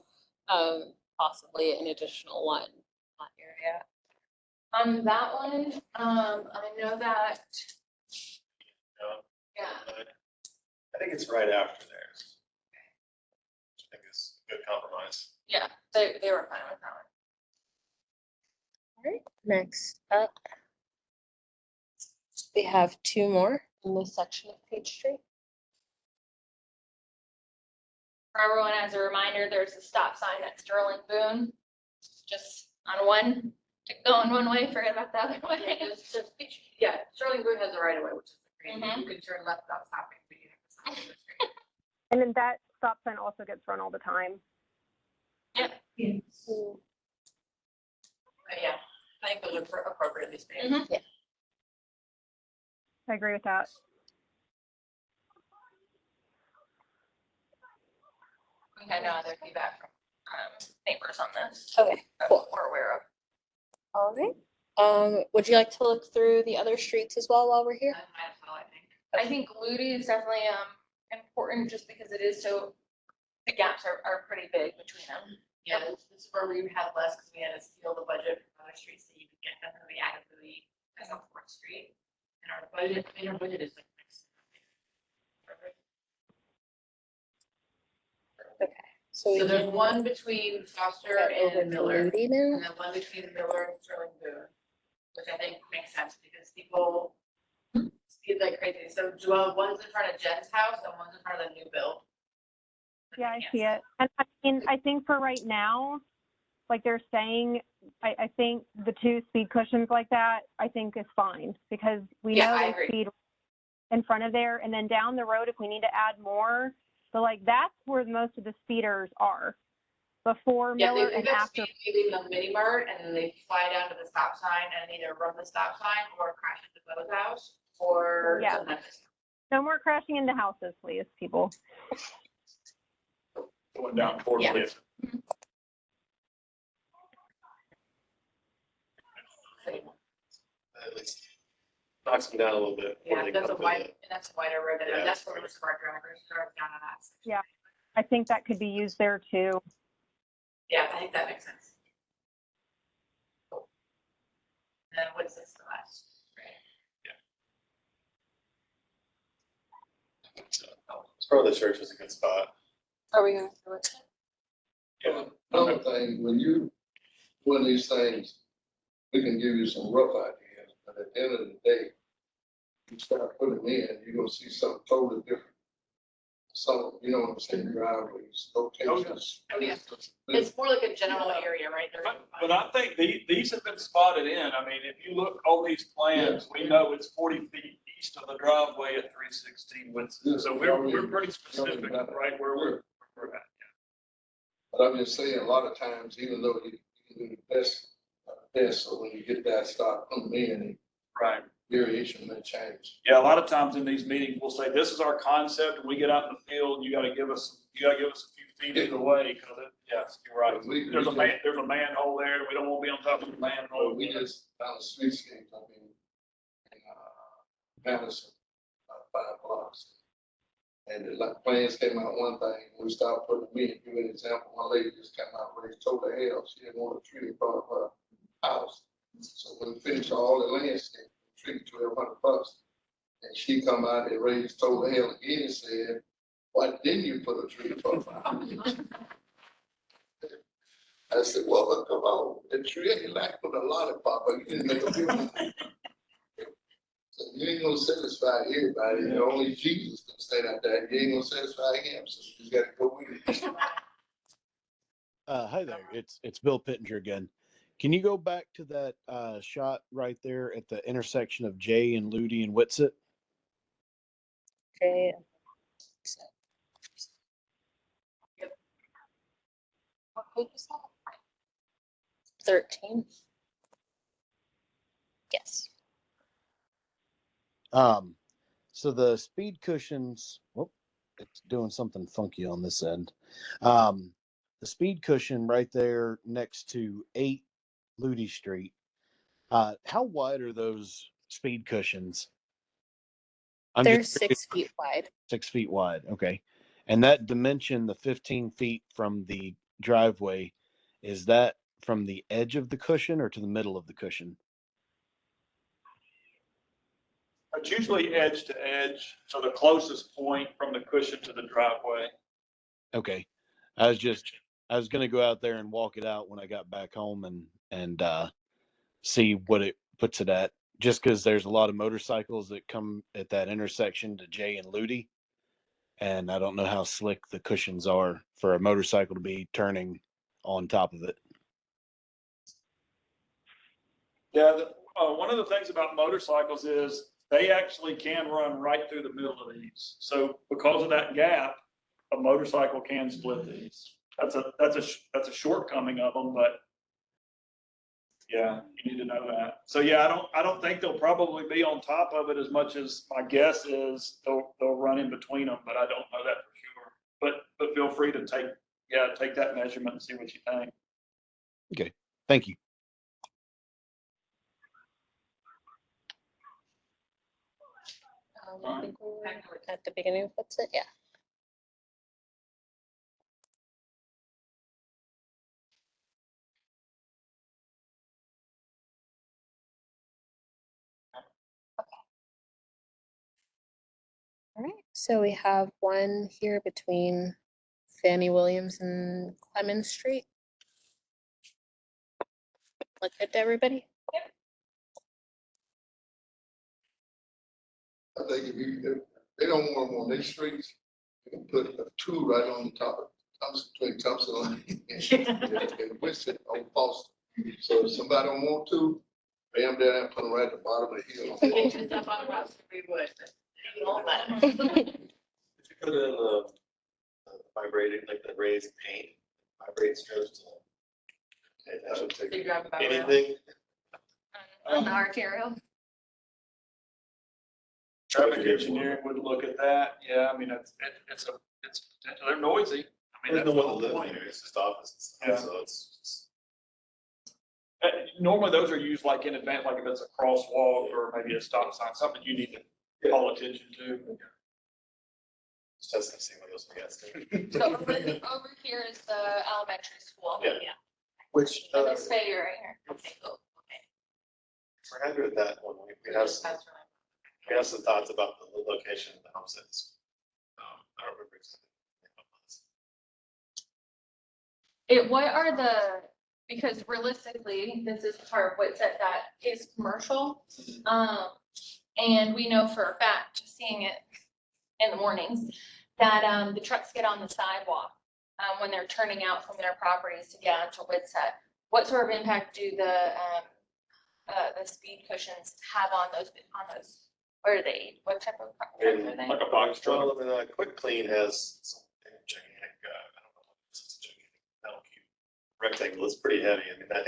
possibly an additional one in that area. On that one, I know that, yeah, I think it's right after theirs. I think it's a good compromise. yeah, they were fine with that one. All right, next up, We have two more in this section of Peachtree. For everyone, as a reminder, there's a stop sign at Sterling Boone, just on one, to go in one way, forget about the other way. Yeah, Sterling Boone has the right of way, which is great. Mhm. You can turn left without stopping, but you have to stop on the street. And then that stop sign also gets run all the time. But yeah, I think those are appropriately spaced. Mhm. I agree with that. We had no other feedback from neighbors on this. Okay, that cool. We're aware of. All right. Would you like to look through the other streets as well while we're here? That's my call, I think. I think Ludi is definitely important just because it is so, the gaps are pretty big between them. Yeah, this is where we had less because we had to steal the budget from other streets that you could get them, and we added Louis as on 4th Street. And our budget is like next. So So there's one between Foster and Miller, Ludi now. and then one between Miller and Sterling Boone, which I think makes sense because people speed like crazy. So Joelle, one's in front of Jen's house and one's in front of the new build. Yeah, I see it. And I mean, I think for right now, like they're saying, I think the 2 speed cushions like that, I think is fine because we Yeah, know I they agree. speed in front of there. And then down the road, if we need to add more, but like that's where most of the speeders are before Yeah, Miller they and leave after. leaving the mini mart and then they fly down to the stop sign and either run the stop sign or crash into Bo's house or Yeah. sometimes. No more crashing into houses, please, people. Going down towards Yeah. this. At least knocks them down a little bit. before Yeah, they that's a come to wide, the- that's a wider road, Yeah. and that's where most of our drivers drive down on that. Yeah. I think that could be used there too. Yeah, I think that makes sense. And then what's this, the last? Throw the church is a good spot. Are we going through it? Yeah. Another thing, when you doing these things, we can give you some rough ideas, but at the end of the day, you start putting them in, you're gonna see something totally different. So, you know what I'm saying, driveways, locations. Oh, yeah. It's more like a general area, right? There's- But I think these have been spotted in. I mean, if you look on these plans, we know it's 40 feet east of the driveway at 316 Winston. So we're pretty specific, right, where we're at. But I'm just saying, a lot of times, even though you can do the best, so when you get that start coming in, Right. variation may change. Yeah, a lot of times in these meetings, we'll say, this is our concept, and we get out in the field, you gotta give us a few feet either way, because yes, you're right. There's a manhole there, we don't want to be on top of the manhole. Well, we just found a streetscape, I mean, in, Madison, about 5 blocks. And the plans came out one thing, we started putting them in, give an example, one lady just came out, and told her hell, she didn't want a tree in front of her house. So when we finished all the landscape, tree $1,200. And she come out and raised, told her hell again and said, why didn't you put a tree in front of my house? I said, well, come on, the tree ain't like with a lollipop, but you didn't make a difference. So you ain't gonna satisfy everybody, only Jesus can stand out there, you ain't gonna satisfy him, so you gotta go with it. Hi there, it's Bill Pittenger again. Can you go back to that shot right there at the intersection of J and Ludi and Whitsett? Okay. What page is that? 13. Yes. So the speed cushions, it's doing something funky on this end. The speed cushion right there next to 8 Ludi Street. How wide are those speed cushions? They're just 6 feet wide. 6 feet wide. Okay. And that dimension, the 15 feet from the driveway, is that from the edge of the cushion or to the middle of the cushion? It's usually edge to edge, so the closest point from the cushion to the driveway. Okay. I was going to go out there and walk it out when I got back home and see what it puts it at. just because there's a lot of motorcycles that come at that intersection to Jay and Ludi. And I don't know how slick the cushions are for a motorcycle to be turning on top of it. Yeah, one of the things about motorcycles is they actually can run right through the middle of these. So because of that gap, a motorcycle can split these. That's a shortcoming of them, but yeah, you need to know that. So yeah, I don't think they'll probably be on top of it as much as my guess is they'll run in between them, but I don't know that for sure. But feel free to take that measurement and see what you think. Okay, thank you. I think we were at the beginning of what's it? Yeah. All right, so we have one here between Fannie Williams and Clemens Street. Look good to everybody? I think if they don't want them on their streets, you can put a two right on the top of Thompson, between Thompson and Winston on Foster. So if somebody don't want to, bam, there and put them right at the bottom of the hill. It's up on the rocks, we would. You know that. Did you put in the vibrating, like the raised paint, vibrate strips to? That would take So you drive by rail. anything. On the arterial. Traffic engineering would look at that. Yeah, I mean, they're noisy. I mean, There's that's no the one to whole live point. there, it's just office Yeah. and stuff, so it's. Normally those are used like in advance, like if it's a crosswalk or maybe a stop sign, something you need to call attention to. Just doesn't seem like those guys. So over here is the elementary school. Yeah. Which, And this figure right here. Okay, cool. Okay. we're happy with that one, we have some thoughts about the location of the homesteads. I don't remember exactly. What are because realistically, this is part of what's at that is commercial. And we know for a fact, just seeing it in the mornings, that, the trucks get on the sidewalk, when they're turning out from their properties to get onto Whitsett. What sort of impact do the speed cushions have on those, what are they, what type of trucks are they? Like a box truck. Well, I mean, Quick Clean has something gigantic, I don't know, it's a gigantic metal cube rectangle, it's pretty heavy, I mean, I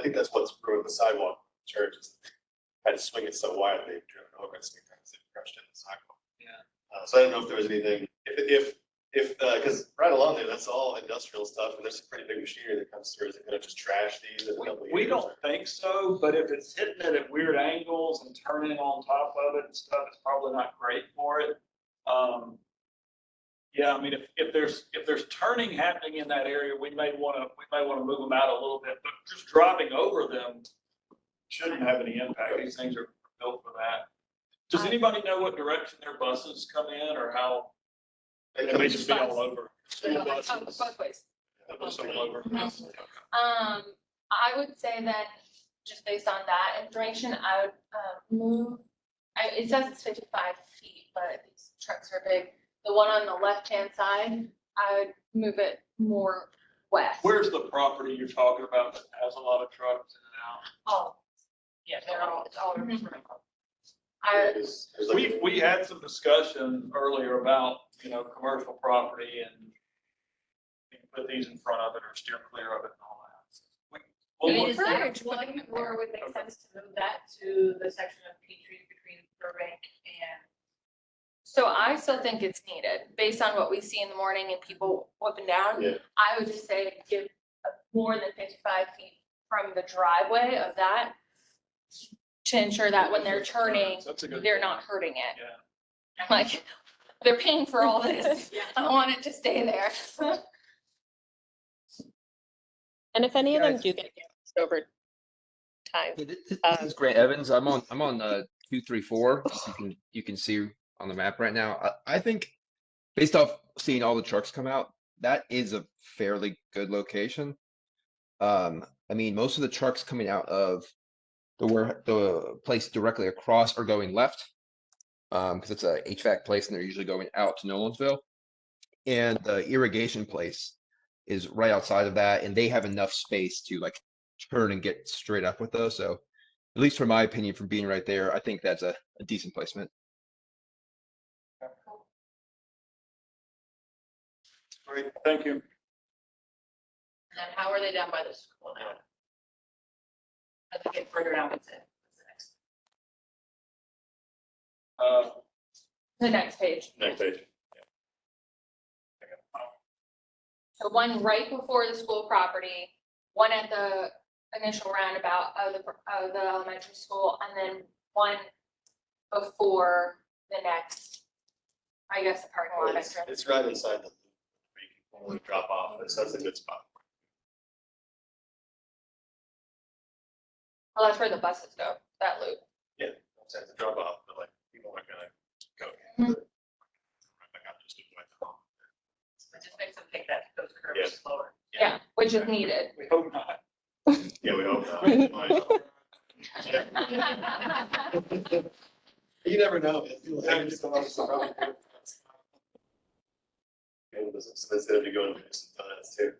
think that's what's ruined the sidewalk in the church, is they had to swing it so wide, they've driven over it, so many times they've crushed it in the sidewalk. Yeah. So I don't know if there was anything, because right along there, that's all industrial stuff, and there's some pretty big machinery that comes through, is it gonna just trash these in a couple of years? We don't think so, but if it's hitting it at weird angles and turning on top of it and stuff, it's probably not great for it. Yeah, I mean, if there's turning happening in that area, we may want to move them out a little bit, but just driving over them shouldn't have any impact. These things are built for that. Does anybody know what direction their buses come in or how? They may just be all over. School buses. Both ways. They'll just all over. I would say that, just based on that information, I would, move, it says it's 55 feet, but these trucks are big. The one on the left-hand side, I would move it more west. Where's the property you're talking about that has a lot of trucks in and out? Oh, yeah, they're all, it's all. There's like- We had some discussion earlier about, commercial property and you can put these in front of it or steer clear of it and all that. I mean, We'll is look- there Encourage one putting it where there. would make sense to move that to the section of Peachtree between Burbank and? So I still think it's needed, based on what we see in the morning and people whipping down. Yeah. I would just say give more than 55 feet from the driveway of that to ensure that when they're turning, That's a good they're point. not hurting it. Yeah. Like, they're paying for all this. I want it to stay there. And if any of them Guys. do get damaged over time, This is Grant Evans. I'm on 234. You can see on the map right now. I think based off seeing all the trucks come out, that is a fairly good location. I mean, most of the trucks coming out of the place directly across are going left. Because it's a HVAC place and they're usually going out to Nolensville. And the irrigation place is right outside of that, and they have enough space to like turn and get straight up with those. So at least from my opinion, from being right there, I think that's a decent placement. Great, thank you. And then how are they down by the school now? As we get further down, what's the next? The next page. Next page. So one right before the school property, one at the initial roundabout of the elementary school, and then one before the next, I guess, the parking lot entrance. It's right inside the when we drop off. So that's a good spot. Well, that's where the buses go, that loop. Yeah, it's at the drop off, but like people aren't gonna go. Mhm. Right back out, just right the home. It just makes them take those Yeah. curves slower. Yeah, which is needed. We hope not. Yeah, we hope not. You never know. It's instead of going to some donuts too.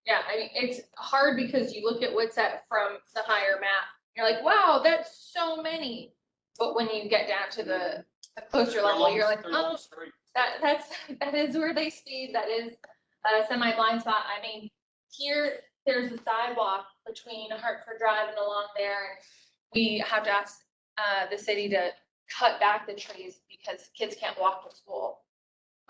Yeah, I mean, it's hard because you look at what's from the higher map, you're like, wow, that's so many. But when you get down to the closer level, you're like, oh, that is where they speed, that is a semi-blind spot. I mean, here, there's a sidewalk between Hartford Drive and along there, and we have to ask the city to cut back the trees because kids can't walk to school.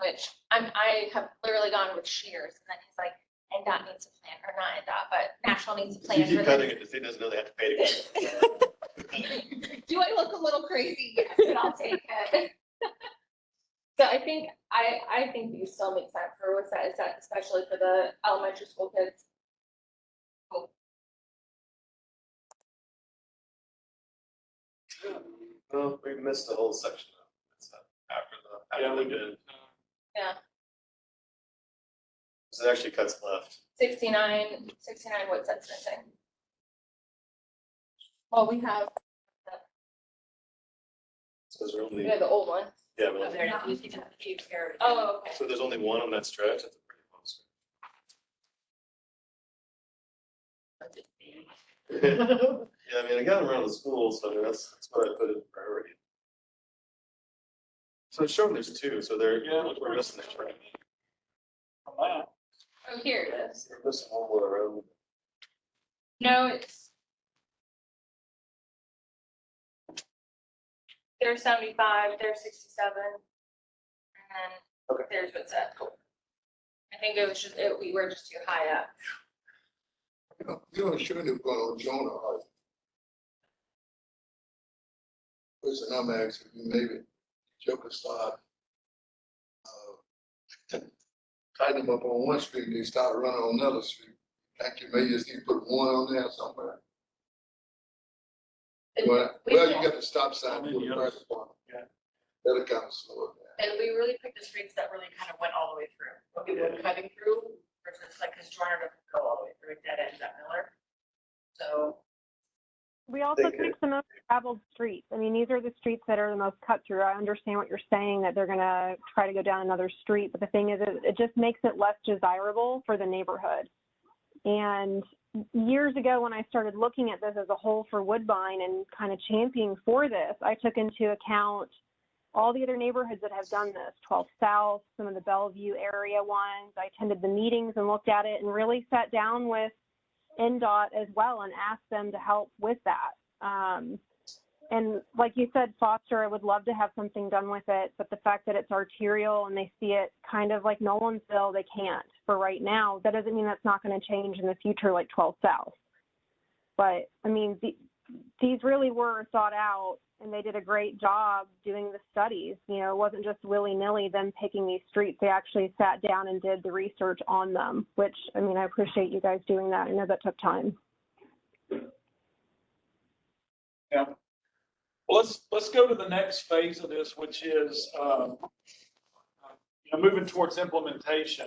Which I have literally gone with shears, and then he's like, NDOT needs a plan, or not NDOT, but Nashville needs a plan. You keep for cutting this. it, the city doesn't know they have to pay to get. Do I look a little crazy? Yes, but I'll take it. So I think these still make sense for what's that, especially for the elementary school kids. Well, we missed the whole section of it after we did. Yeah, So it actually cuts left. 69, what's that missing? Well, we have So there's only, the old one. yeah, So but, they're not using the keep here. Oh, okay. so there's only one on that stretch. That's a pretty long stretch. Yeah, I mean, I got them around the school, so that's what I put in priority. So it's showing there's two, so we're missing the track. Oh, here it is. We're missing one more road. No, it's. There's 75, there's 67. And then there's what's that? I think it was just, we were just too high up. You know, sure they're going on Jonah, right? Listen, I'm asking you, maybe Joker start tighten them up on one street, they start running on another street. Like you may just need to put one on there somewhere. Well, you got the stop sign for the fire department. Yeah. That'll kind of slow it down. And we really picked the streets that really kind of went all the way through, what people were cutting through versus like, cause Joyner doesn't go all the way through, it dead ends at Miller. So. We also picked the most traveled streets. I mean, these are the streets that are the most cut through. I understand what you're saying, that they're gonna try to go down another street, but the thing is, it just makes it less desirable for the neighborhood. And years ago, when I started looking at this as a whole for Woodbine and kind of championing for this, I took into account all the other neighborhoods that have done this, 12 South, some of the Bellevue area ones. I attended the meetings and looked at it and really sat down with NDOT as well and asked them to help with that. And like you said, Foster, I would love to have something done with it, but the fact that it's arterial and they see it kind of like Nolensville, they can't for right now. That doesn't mean that's not going to change in the future, like 12 South. But I mean, these really were thought out, and they did a great job doing the studies. You know, it wasn't just willy-nilly them picking these streets. They actually sat down and did the research on them, which, I mean, I appreciate you guys doing that. I know that took time. Yeah. Well, let's go to the next phase of this, which is, moving towards implementation.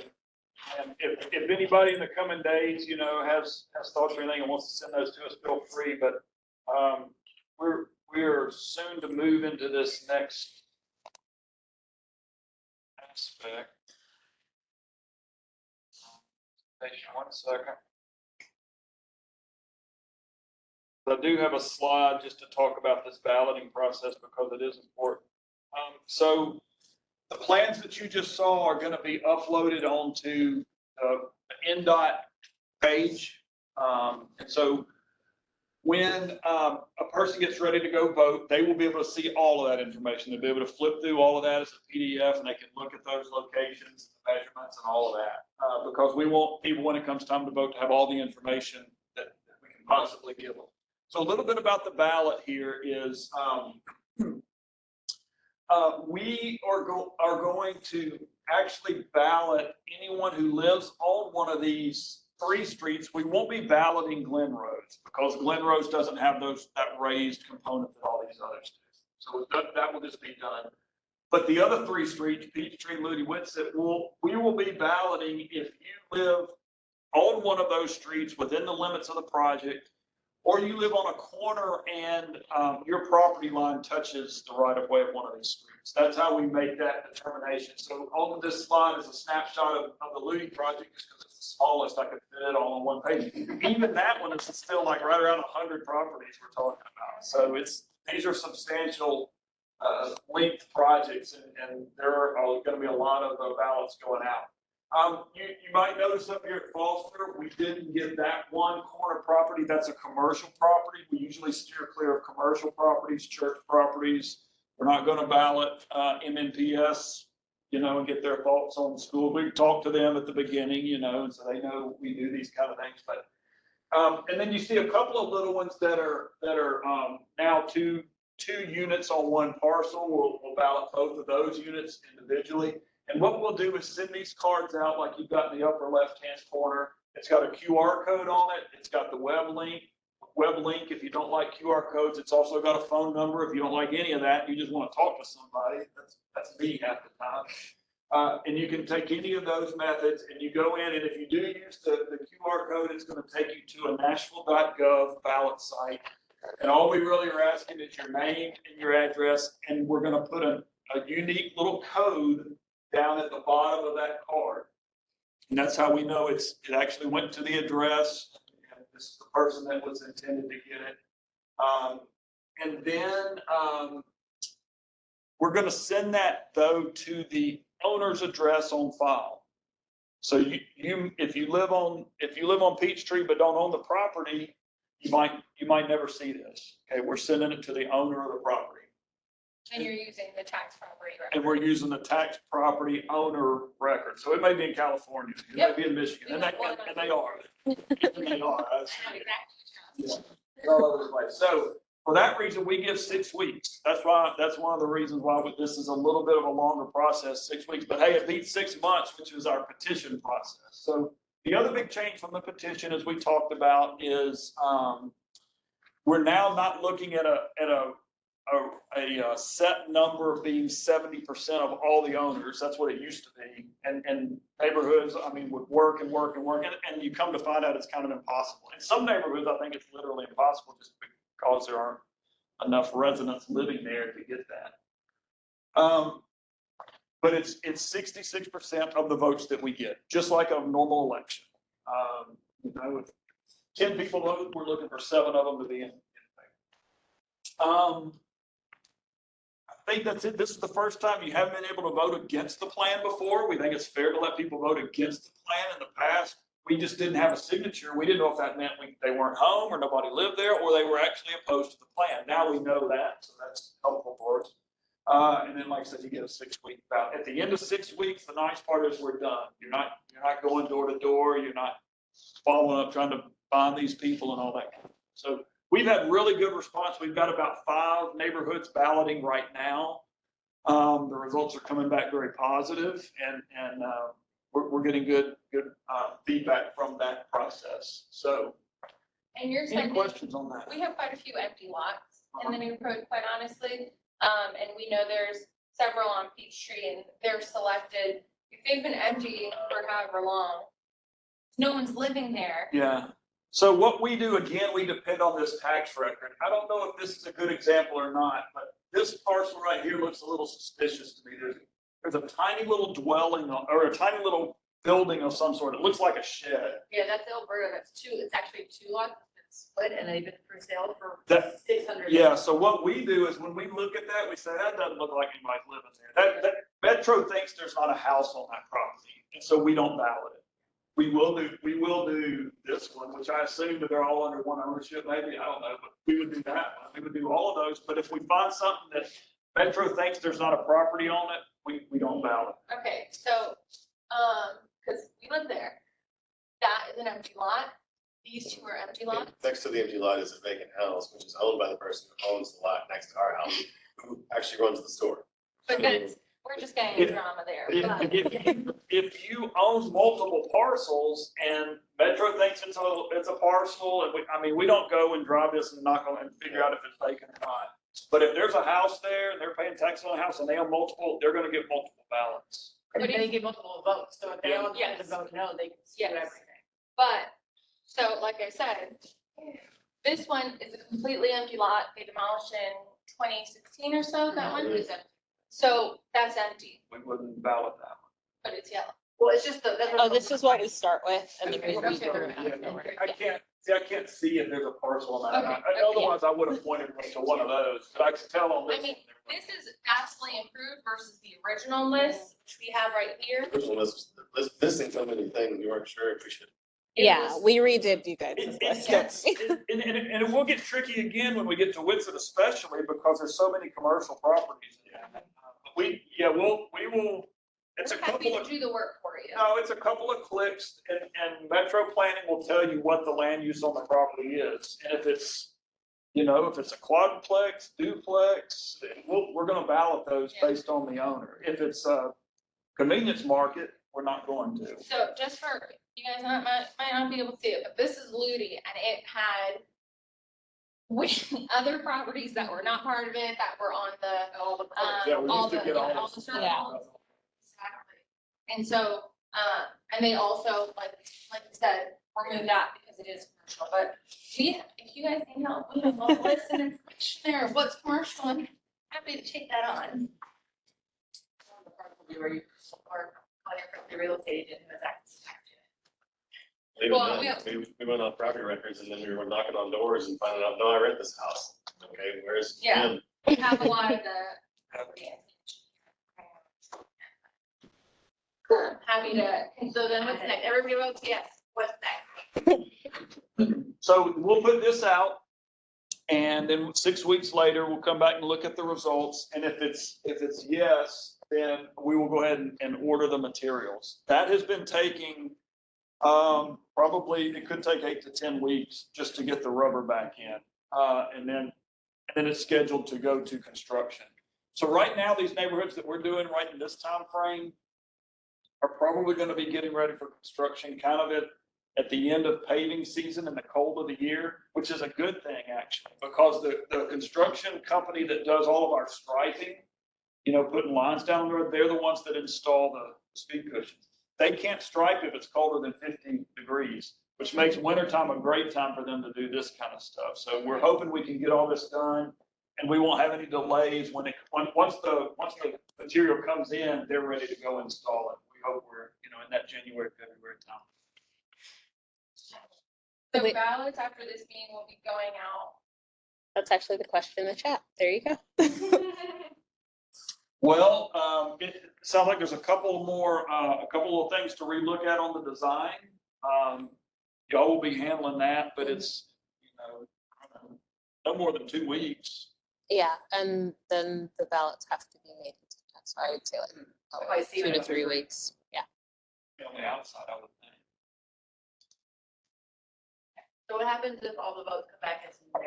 And if anybody in the coming days, has thoughts or anything and wants to send those to us, feel free. But We're soon to move into this next aspect. One second. I do have a slide just to talk about this balloting process because it is important. So the plans that you just saw are going to be uploaded onto the NDOT page. And so when a person gets ready to go vote, they will be able to see all of that information. They'll be able to flip through all of that as a PDF, and they can look at those locations, measurements, and all of that. Because we want people, when it comes time to vote, to have all the information that we can possibly give them. So a little bit about the ballot here is we are going to actually ballot anyone who lives on one of these 3 streets. We won't be balloting Glen Rose because Glen Rose doesn't have that raised component that all these others do. So that will just be done. But the other 3 streets, Peachtree, Ludi, Winsett, we will be balloting if you live on one of those streets within the limits of the project, or you live on a corner and your property line touches the right of way of one of these streets. That's how we make that determination. So on this slide is a snapshot of the Ludi project, just because it's the smallest I could fit it all on one page. Even that one is still like right around 100 properties we're talking about. So these are substantial linked projects, and there are going to be a lot of ballots going out. You might notice up here at Foster, we didn't get that one corner property. That's a commercial property. We usually steer clear of commercial properties, church properties. We're not going to ballot MNPS, and get their thoughts on the school. We talk to them at the beginning, and so they know we do these kind of things. But and then you see a couple of little ones that are now two units on one parcel. We'll ballot both of those units individually. And what we'll do is send these cards out like you've got in the upper left-hand corner. It's got a QR code on it. It's got the web link. If you don't like QR codes, it's also got a phone number. If you don't like any of that, you just want to talk to somebody. That's me half the time. And you can take any of those methods and you go in, and if you do use the QR code, it's going to take you to a Nashville.gov ballot site. And all we really are asking is your name and your address, and we're going to put a unique little code down at the bottom of that card. And that's how we know it actually went to the address. And this is the person that was intended to get it. And then we're going to send that, though, to the owner's address on file. So if you live on Peachtree but don't own the property, you might never see this. Okay, we're sending it to the owner of the property. And you're using the tax property record. And we're using the tax property owner record. So it may be in California, it may be in Michigan, and they are. And they are. Yeah, all over the place. So for that reason, we give 6 weeks. That's one of the reasons why this is a little bit of a longer process, 6 weeks. But hey, it beats 6 months, which is our petition process. So the other big change from the petition, as we talked about, is we're now not looking at a set number of being 70% of all the owners. That's what it used to be. And neighborhoods, would work, and you come to find out it's kind of impossible. In some neighborhoods, I think it's literally impossible just because there aren't enough residents living there to get that. But it's 66% of the votes that we get, just like a normal election. If 10 people vote, we're looking for 7 of them to be in favor. I think that's it. This is the first time you haven't been able to vote against the plan before. We think it's fair to let people vote against the plan. In the past, we just didn't have a signature. We didn't know if that meant they weren't home or nobody lived there, or they were actually opposed to the plan. Now we know that, so that's helpful for us. And then, like I said, you get a 6-week ballot. At the end of 6 weeks, the nice part is we're done. You're not going door to door. You're not following up trying to find these people and all that. So we've had really good response. We've got about 5 neighborhoods balloting right now. The results are coming back very positive, and we're getting good feedback from that process. So, and you're any questions on that? We have quite a few empty lots in the neighborhood, quite honestly. And we know there's several on Peachtree, and they're selected. If they've been empty for however long, no one's living there. Yeah. So what we do, again, we depend on this tax record. I don't know if this is a good example or not, but this parcel right here looks a little suspicious to me. There's a tiny little dwelling or a tiny little building of some sort. It looks like a shed. Yeah, that's Alberta, it's actually 2 lots, it's been split and they've been for sale for That- 600. Yeah, so what we do is when we look at that, we say, that doesn't look like anybody's living there. That Metro thinks there's not a house on that property, and so we don't ballot it. We will do this one, which I assume that they're all under one ownership, maybe, I don't know, but we would do that one. We would do all of those, but if we find something that Metro thinks there's not a property on it, we don't ballot. Okay, so, because we live there, that is an empty lot. These 2 are empty lots. Next to the empty lot is a vacant house, which is owned by the person who owns the lot next to our house, who actually runs the store. But that's, we're just getting into drama there. If you own multiple parcels and Metro thinks it's a parcel, and we don't go and drive this and knock on and figure out if it's vacant or not. But if there's a house there and they're paying taxes on a house and they own multiple, they're gonna get multiple ballots. But they get multiple votes, so if they all get Yes. to vote no, they can sue Yes. everything. But, so like I said, this one is a completely empty lot. They demolished in 2016 or so, that one. Is it- So that's empty, We wouldn't ballot that but it's yellow. Well, it's just the. that's Oh, this is what we start with and then we Okay. read through one. afterward. I can't see if there's a parcel on that. Okay. Otherwise, I would have pointed to one of those, but I can tell on this. I mean, this is vastly improved versus the original list, which we have right here. The original list was listing so many things, we weren't sure if we should. It Yeah, was- we redid you guys' It list. gets, and it will get tricky again when we get to Whitsett especially because there's so many commercial properties. We will, it's a We're happy couple to of, do the work for you. no, it's a couple of clicks and Metro Planning will tell you what the land use on the property is. And if it's, if it's a quadplex, duplex, we're gonna ballot those Yeah. based on the owner. If it's a convenience market, we're not going to. So just for, you guys might not be able to see it, but this is Ludi and it had other properties that were not part of it, that were on the, Yeah, we all used to the, get all all this the stuff. circles. Exactly. And so, and they also, like you said, removed that because it is commercial, but if you guys need help, we have a list and information there of what's commercial, I'm happy to take that on. The part will be where you, or on your real estate agent who has access to it. Even Well, then, we went on property records and then we were knocking on doors and finding out, no, I rent this house. Okay, where's Yeah. Jim? We have a lot of the. Happy to, So then what's next? Everybody votes yes. What's next? So we'll put this out and then 6 weeks later, we'll come back and look at the results. And if it's yes, then we will go ahead and order the materials. That has been taking, probably, it could take 8 to 10 weeks just to get the rubber back in. And then it's scheduled to go to construction. So right now, these neighborhoods that we're doing right in this time frame are probably going to be getting ready for construction kind of at the end of paving season in the cold of the year, which is a good thing actually, because the construction company that does all of our striping, putting lines down the road, they're the ones that install the speed cushions. They can't stripe if it's colder than 50 degrees, which makes wintertime a great time for them to do this kind of stuff. So we're hoping we can get all this done and we won't have any delays once the material comes in, they're ready to go install it. We hope we're, in that January, February time. the Wait. ballots after this meeting will be going out. That's actually the question in the chat. There you go. Well, it sounds like there's a couple of things to relook at on the design. Y'all will be handling that, but it's, no more than 2 weeks. Yeah, and then the ballots have to be made. So I would say like 2 to 3 weeks. Yeah. On the outside, I would think. So what happens if all the votes come back as no?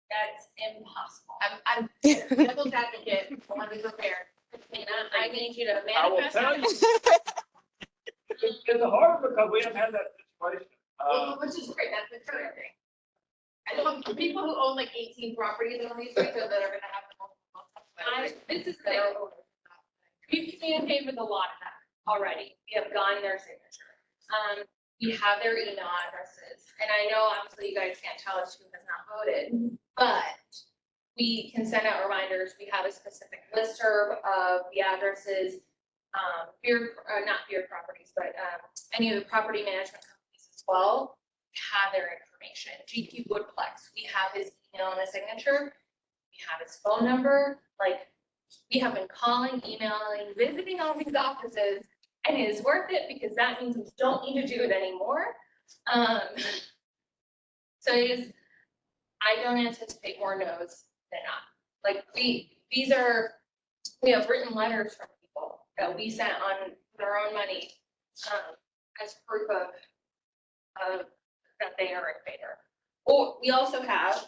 That's impossible. I'm devil's advocate, I want to be prepared. And I need you to I will manifest. tell you. It's hard because we haven't had that situation. Which is great, that's encouraging. I know people who own like 18 properties on these streets that are gonna have the multiple votes. This is the thing. We've communicated with a lot of them already. We have gotten their signature. we have their email addresses. And I know obviously you guys can't tell us who has not voted, but we can send out reminders. We have a specific listserv of the addresses, not beer properties, but any of the property management companies as well have their information. GP Woodplex, we have his email and his signature. We have his phone number. Like, we have been calling, emailing, visiting all these offices, and it is worth it because that means we don't need to do it anymore. So it is, I don't anticipate more no's than not. Like, we have written letters from people that we sent on their own money as proof of that they are in favor. Or we also have,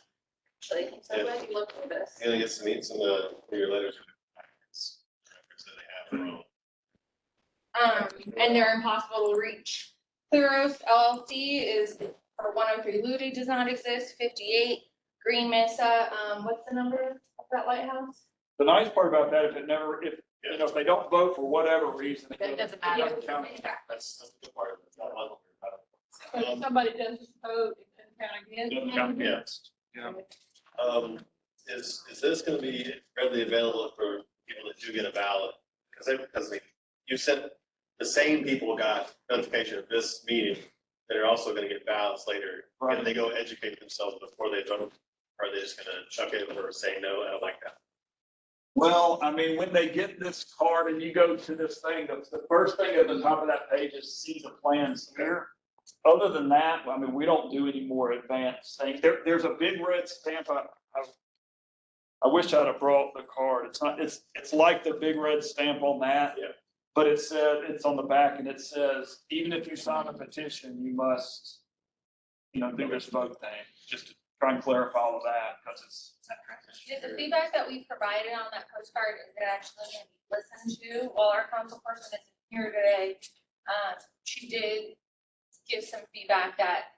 actually, I'm so glad you looked at this. You're gonna get to meet some of your letters. That they have. And they're impossible to reach. Clearos LLC is, or 103 Ludi does not exist, 58 Green Mesa, what's the number of that lighthouse? The nice part about that, if they don't vote for whatever reason. It doesn't matter. count. That's the good part. It's not one. So if somebody doesn't vote, it doesn't count again. Doesn't count, yeah. Is this gonna be readily available for people that do get a ballot? Because I mean, you sent, the same people got notification of this meeting that are also gonna get ballots later. Right. Can they go educate themselves before they vote? Or are they just gonna chuck it or say, no, I don't like that? Well, I mean, when they get this card and you go to this thing, the first thing at the top of that page is see the plans here. Other than that, I mean, we don't do any more advanced things. There's a big red stamp. I wish I'd have brought the card. It's like the big red stamp on that. Yeah. But it said, it's on the back and it says, even if you sign a petition, you must, do this vote thing, just to try and clarify all of that, because it's. The feedback that we provided on that postcard is actually going to be listened to. While our council person isn't here today, she did give some feedback that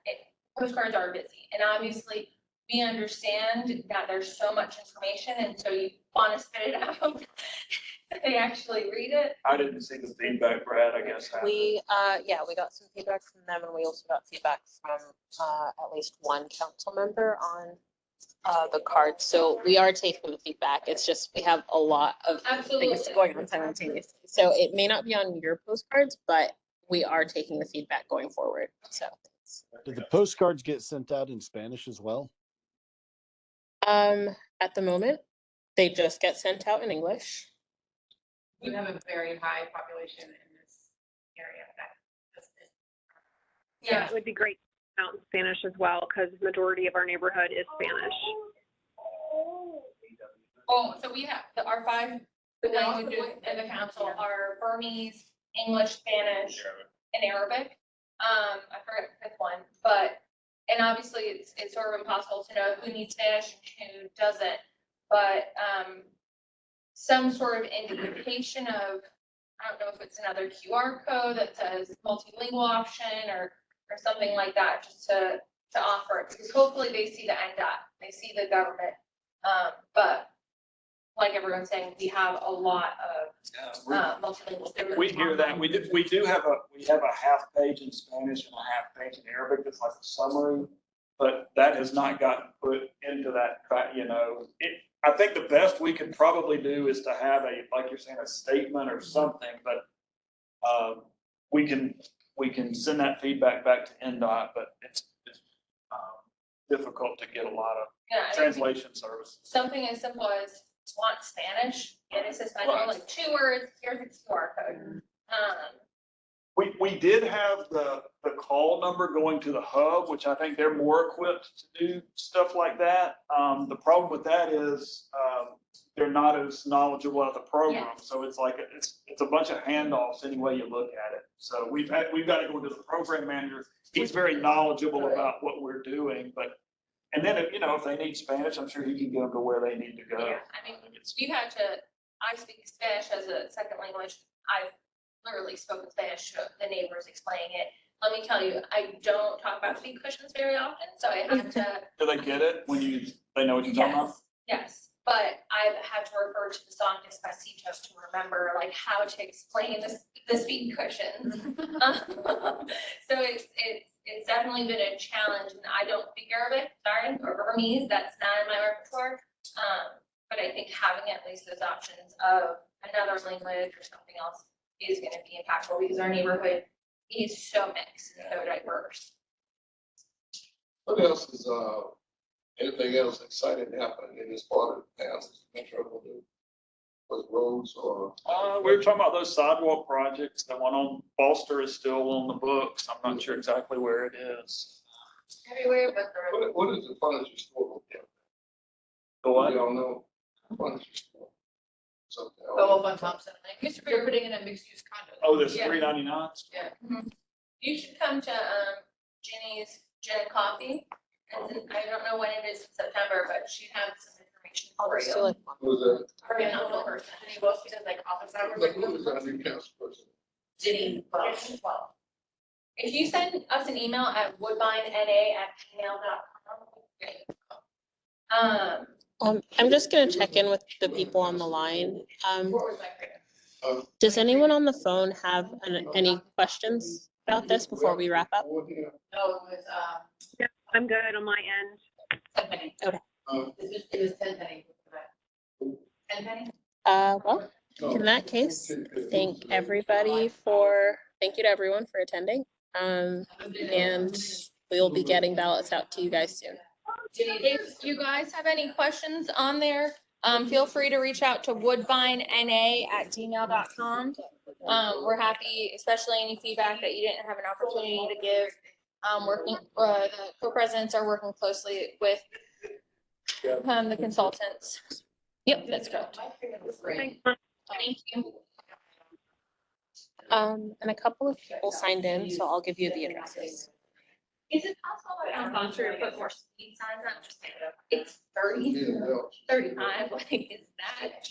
postcards are busy. And obviously, we understand that there's so much information, and so you want to spit it out. They actually read it. I didn't see the feedback, Brad, I guess. We got some feedback from them, and we also got feedback from at least one council member on the card. So we are taking the feedback. It's just we have a lot of things going on simultaneously. So it may not be on your postcards, but we are taking the feedback going forward. So Do the postcards get sent out in Spanish as well? at the moment, they just get sent out in English. We have a very high population in this area Yeah, it would be great to out in Spanish as well, because majority of our neighborhood is Spanish. Oh, so we have, our five languages in the council are Burmese, English, Spanish, and Arabic. I forget the fifth one, and obviously it's sort of impossible to know who needs Spanish and who doesn't. But, some sort of indication of, I don't know if it's another QR code that says multilingual option or something like that, just to offer it, because hopefully they see the NDOT, they see the government. But like everyone's saying, we have a lot of multilingual. We hear that. We have a half page in Spanish and a half page in Arabic. That's like a summary, but that has not gotten put into that, I think the best we could probably do is to have like you're saying, a statement or something, but we can send that feedback back to NDOT, but it's difficult to get a lot of translation services. Something as simple as want Spanish, and it says, I know, like 2 words, here's the QR code. We did have the call number going to the hub, which I think they're more equipped to do stuff like that. The problem with that is they're not as knowledgeable of the program. Yeah. So it's like, it's a bunch of handoffs any way you look at it. So we've got to go to the program manager. He's very knowledgeable about what we're doing, and then if they need Spanish, I'm sure he can get them to where they need to go. Yeah, I mean, I speak Spanish as a second language. I've literally spoken Spanish to the neighbors explaining it. Let me tell you, I don't talk about feet cushions very often, so I have to. Do they get it when they know what you're talking about? Yes, but I've had to refer to the song Despacito to remember like how to explain the speed cushions. So it's definitely been a challenge, and I don't speak Arabic, sorry, or Burmese, that's not in my repertoire. But I think having at least those options of another language or something else is gonna be impactful, because our neighborhood is so mixed and so diverse. What else is, anything else exciting happening in this part of the town? Metro will do? Was roads or? We were talking about those sidewalk projects. The one on Foster is still on the books. I'm not sure exactly where it is. Everywhere but the road. What is the furniture store located? The what? You don't know? Furniture store. Something. Go up on Thompson. They're putting in a mixed use condo. Oh, there's Yeah. 399. Yeah. You should come to Jenny's Gin and Coffee. And I don't know when it is in September, but she has some information I'll for just do you. like Who's that? Her and another person. And he goes, he does like office hours. Look, who is our new council person? Jenny. Well, If you send us an email at woodbinena@gmail.com. I'm just gonna check in with the people on the line. what was my grade? Does anyone on the phone have any questions about this before we wrap up? No, it was, I'm good on my end. 10 penny. Okay. It was 10 penny. 10 penny? Well, in that case, thank you to everyone for attending. And we'll be getting ballots out to you guys soon. If you guys have any questions on there, feel free to reach out to woodbinena@gmail.com. We're happy, especially any feedback that you didn't have an opportunity to give. The co-presidents are working closely with the consultants. Yep, that's correct. Thank you. And a couple of people signed in, so I'll give you the addresses. Is it possible that sponsor to put more speed signs up? Just it's 30, 35, like, is that?